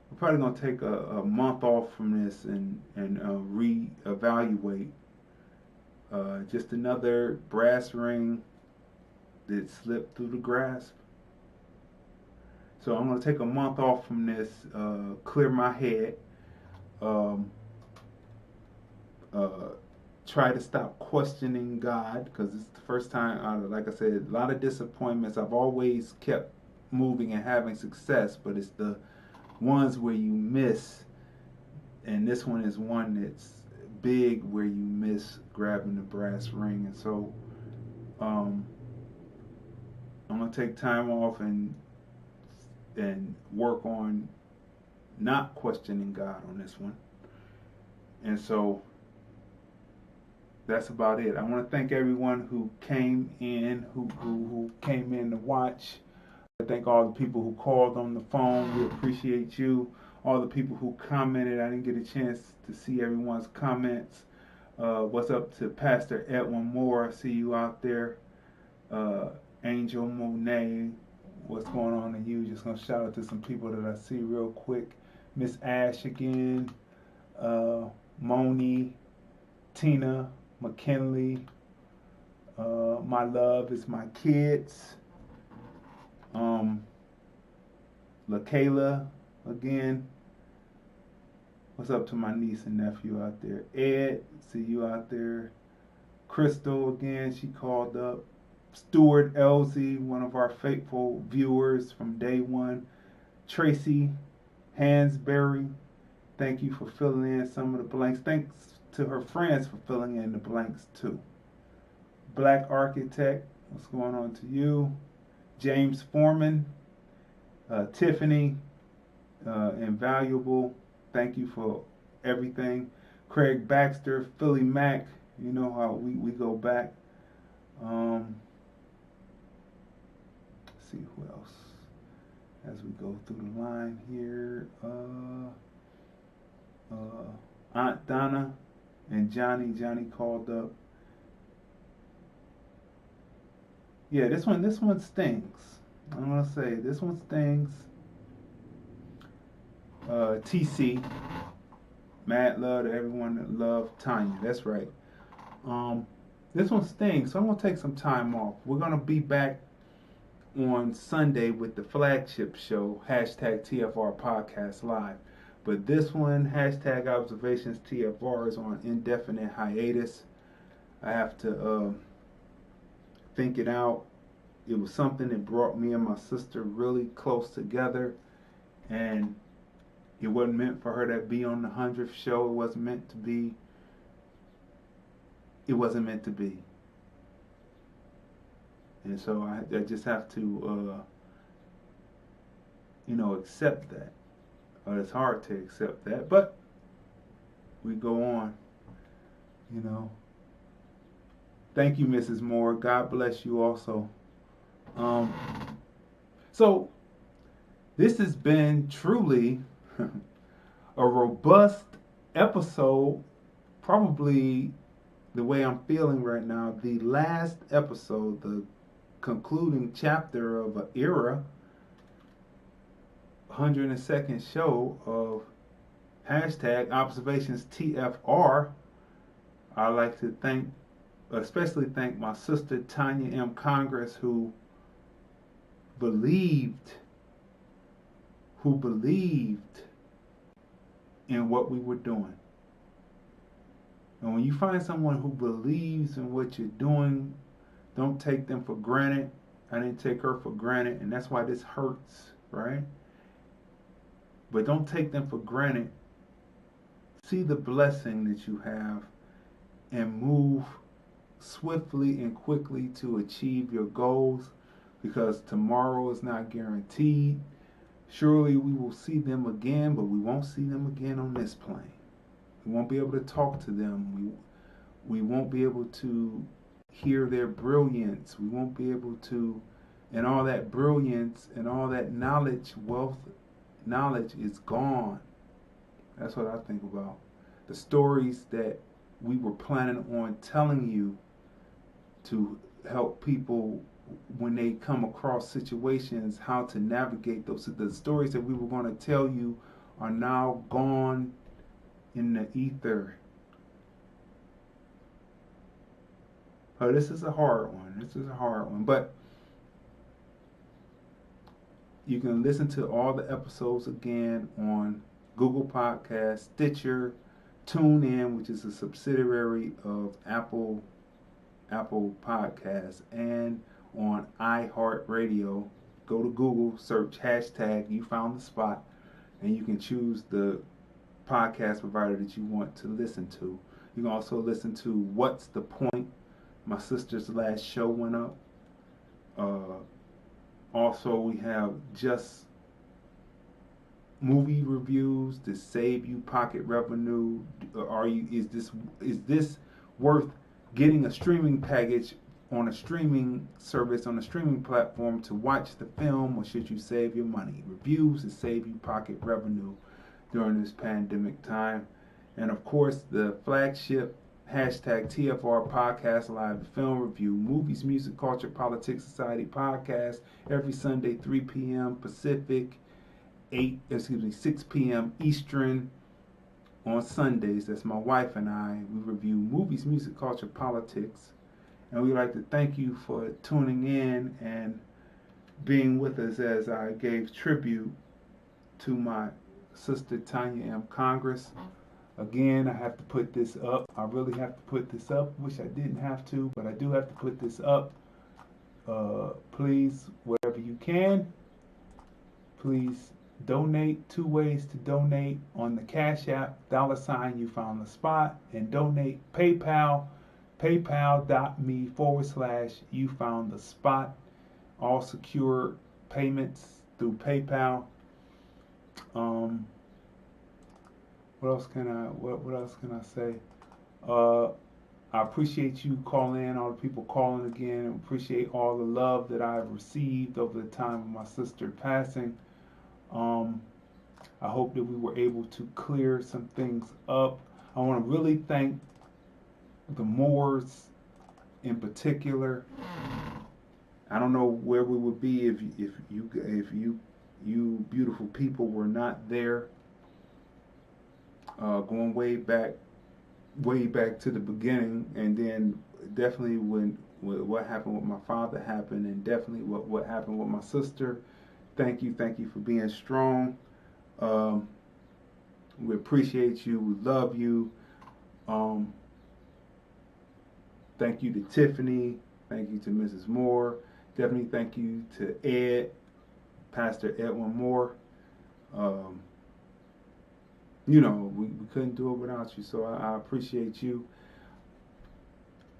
we're probably going to take a month off from this and reevaluate. Just another brass ring that slipped through the grasp. So I'm going to take a month off from this, clear my head, try to stop questioning God, because it's the first time, like I said, a lot of disappointments. I've always kept moving and having success, but it's the ones where you miss, and this one is one that's big where you miss grabbing the brass ring. And so I'm going to take time off and work on not questioning God on this one. And so that's about it. I want to thank everyone who came in, who came in to watch. I thank all the people who called on the phone. We appreciate you. All the people who commented. I didn't get a chance to see everyone's comments. What's up to Pastor Edwin Moore? I see you out there. Angel Monet. What's going on in you? Just going to shout out to some people that I see real quick. Miss Ash again. Moni. Tina. McKinley. My love is my kids. LaKayla again. What's up to my niece and nephew out there? Ed, see you out there. Crystal again, she called up. Stuart Elsie, one of our faithful viewers from day one. Tracy Hansberry, thank you for filling in some of the blanks. Thanks to her friends for filling in the blanks too. Black Architect, what's going on to you? James Foreman, Tiffany, Invaluable, thank you for everything. Craig Baxter, Philly Mac, you know how we go back. Let's see who else as we go through the line here. Aunt Donna and Johnny called up. Yeah, this one stings. I'm gonna say this one stings. TC, mad love to everyone that loved Tanya. That's right. This one stings, so I'm gonna take some time off. We're gonna be back on Sunday with the flagship show, #TFR Podcast Live. But this one, #Observations TFR, is on indefinite hiatus. I have to think it out. It was something that brought me and my sister really close together, and it wasn't meant for her to be on the 100th show. It wasn't meant to be. It wasn't meant to be. And so I just have to, accept that. It's hard to accept that, but we go on, Thank you, Mrs. Moore. God bless you also. So this has been truly a robust episode, probably the way I'm feeling right now, the last episode, the concluding chapter of an era, 102nd show of #Observations TFR. I'd like to especially thank my sister Tonya M. Congress, who believed in what we were doing. And when you find someone who believes in what you're doing, don't take them for granted. I didn't take her for granted, and that's why this hurts, right? But don't take them for granted. See the blessing that you have and move swiftly and quickly to achieve your goals, because tomorrow is not guaranteed. Surely we will see them again, but we won't see them again on this plane. We won't be able to talk to them. We won't be able to hear their brilliance. We won't be able to, and all that brilliance and all that knowledge is gone. That's what I think about. The stories that we were planning on telling you to help people when they come across situations, how to navigate those. The stories that we were going to tell you are now gone in the ether. Oh, this is a hard one. But you can listen to all the episodes again on Google Podcasts, Stitcher, TuneIn, which is a subsidiary of Apple Podcasts, and on iHeartRadio. Go to Google, search #, you found the spot, and you can choose the podcast provider that you want to listen to. You can also listen to What's the Point? My sister's last show went up. Also, we have just movie reviews to save you pocket revenue. Is this worth getting a streaming package on a streaming service, on a streaming platform to watch the film, or should you save your money? Reviews to save you pocket revenue during this pandemic time. And of course, the flagship #TFR Podcast Live Film Review, Movies, Music, Culture, Politics, Society podcast every Sunday, 3 p.m. Pacific, 6 p.m. Eastern. On Sundays, that's my wife and I. We review movies, music, culture, politics, And we'd like to thank you for tuning in and being with us as I gave tribute to my sister Tonya M. Congress. Again, I have to put this up. I really have to put this up. Wish I didn't have to, but I do have to put this up. Please, whatever you can, please donate. 2 ways to donate: on the Cash App, $ you found the spot, and donate PayPal, paypal.me/you found the spot. All secure payments through PayPal. What else can I say? I appreciate you calling in, all the people calling again. I appreciate all the love that I've received over the time of my sister passing. I hope that we were able to clear some things up. I want to really thank the Moores in particular. I don't know where we would be if you beautiful people were not there. Going way back to the beginning, and then definitely when what happened with my father happened, and definitely what happened with my sister. Thank you for being strong. We appreciate you. We love you. Thank you to Tiffany. Thank you to Mrs. Moore. Definitely thank you to Ed, Pastor Edwin Moore. We couldn't do it without you, so I appreciate you.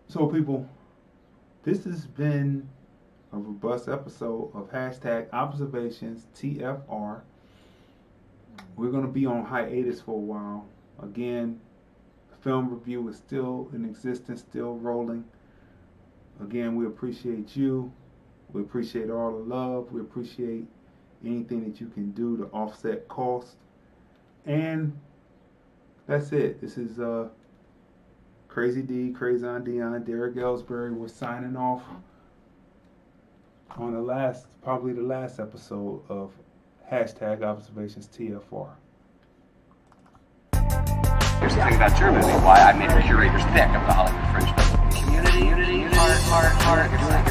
So people, this has been a robust episode of #Observations TFR. We're going to be on hiatus for a while. Again, the film review is still in existence, still rolling. Again, we appreciate you. We appreciate all the love. We appreciate anything that you can do to offset costs. And that's it. This is Crazy D, Crayzon, Deeyon, Derek Ellsbury. We're signing off on probably the last episode of #Observations TFR. Here's the thing about your movie, why I made the curator's pick of the Hollywood Fringe Festival. Community, heart, you're doing it.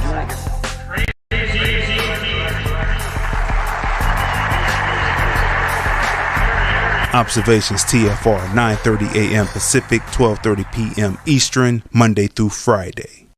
Observations TFR, 9:30 a.m. Pacific, 12:30 p.m. Eastern, Monday through Friday.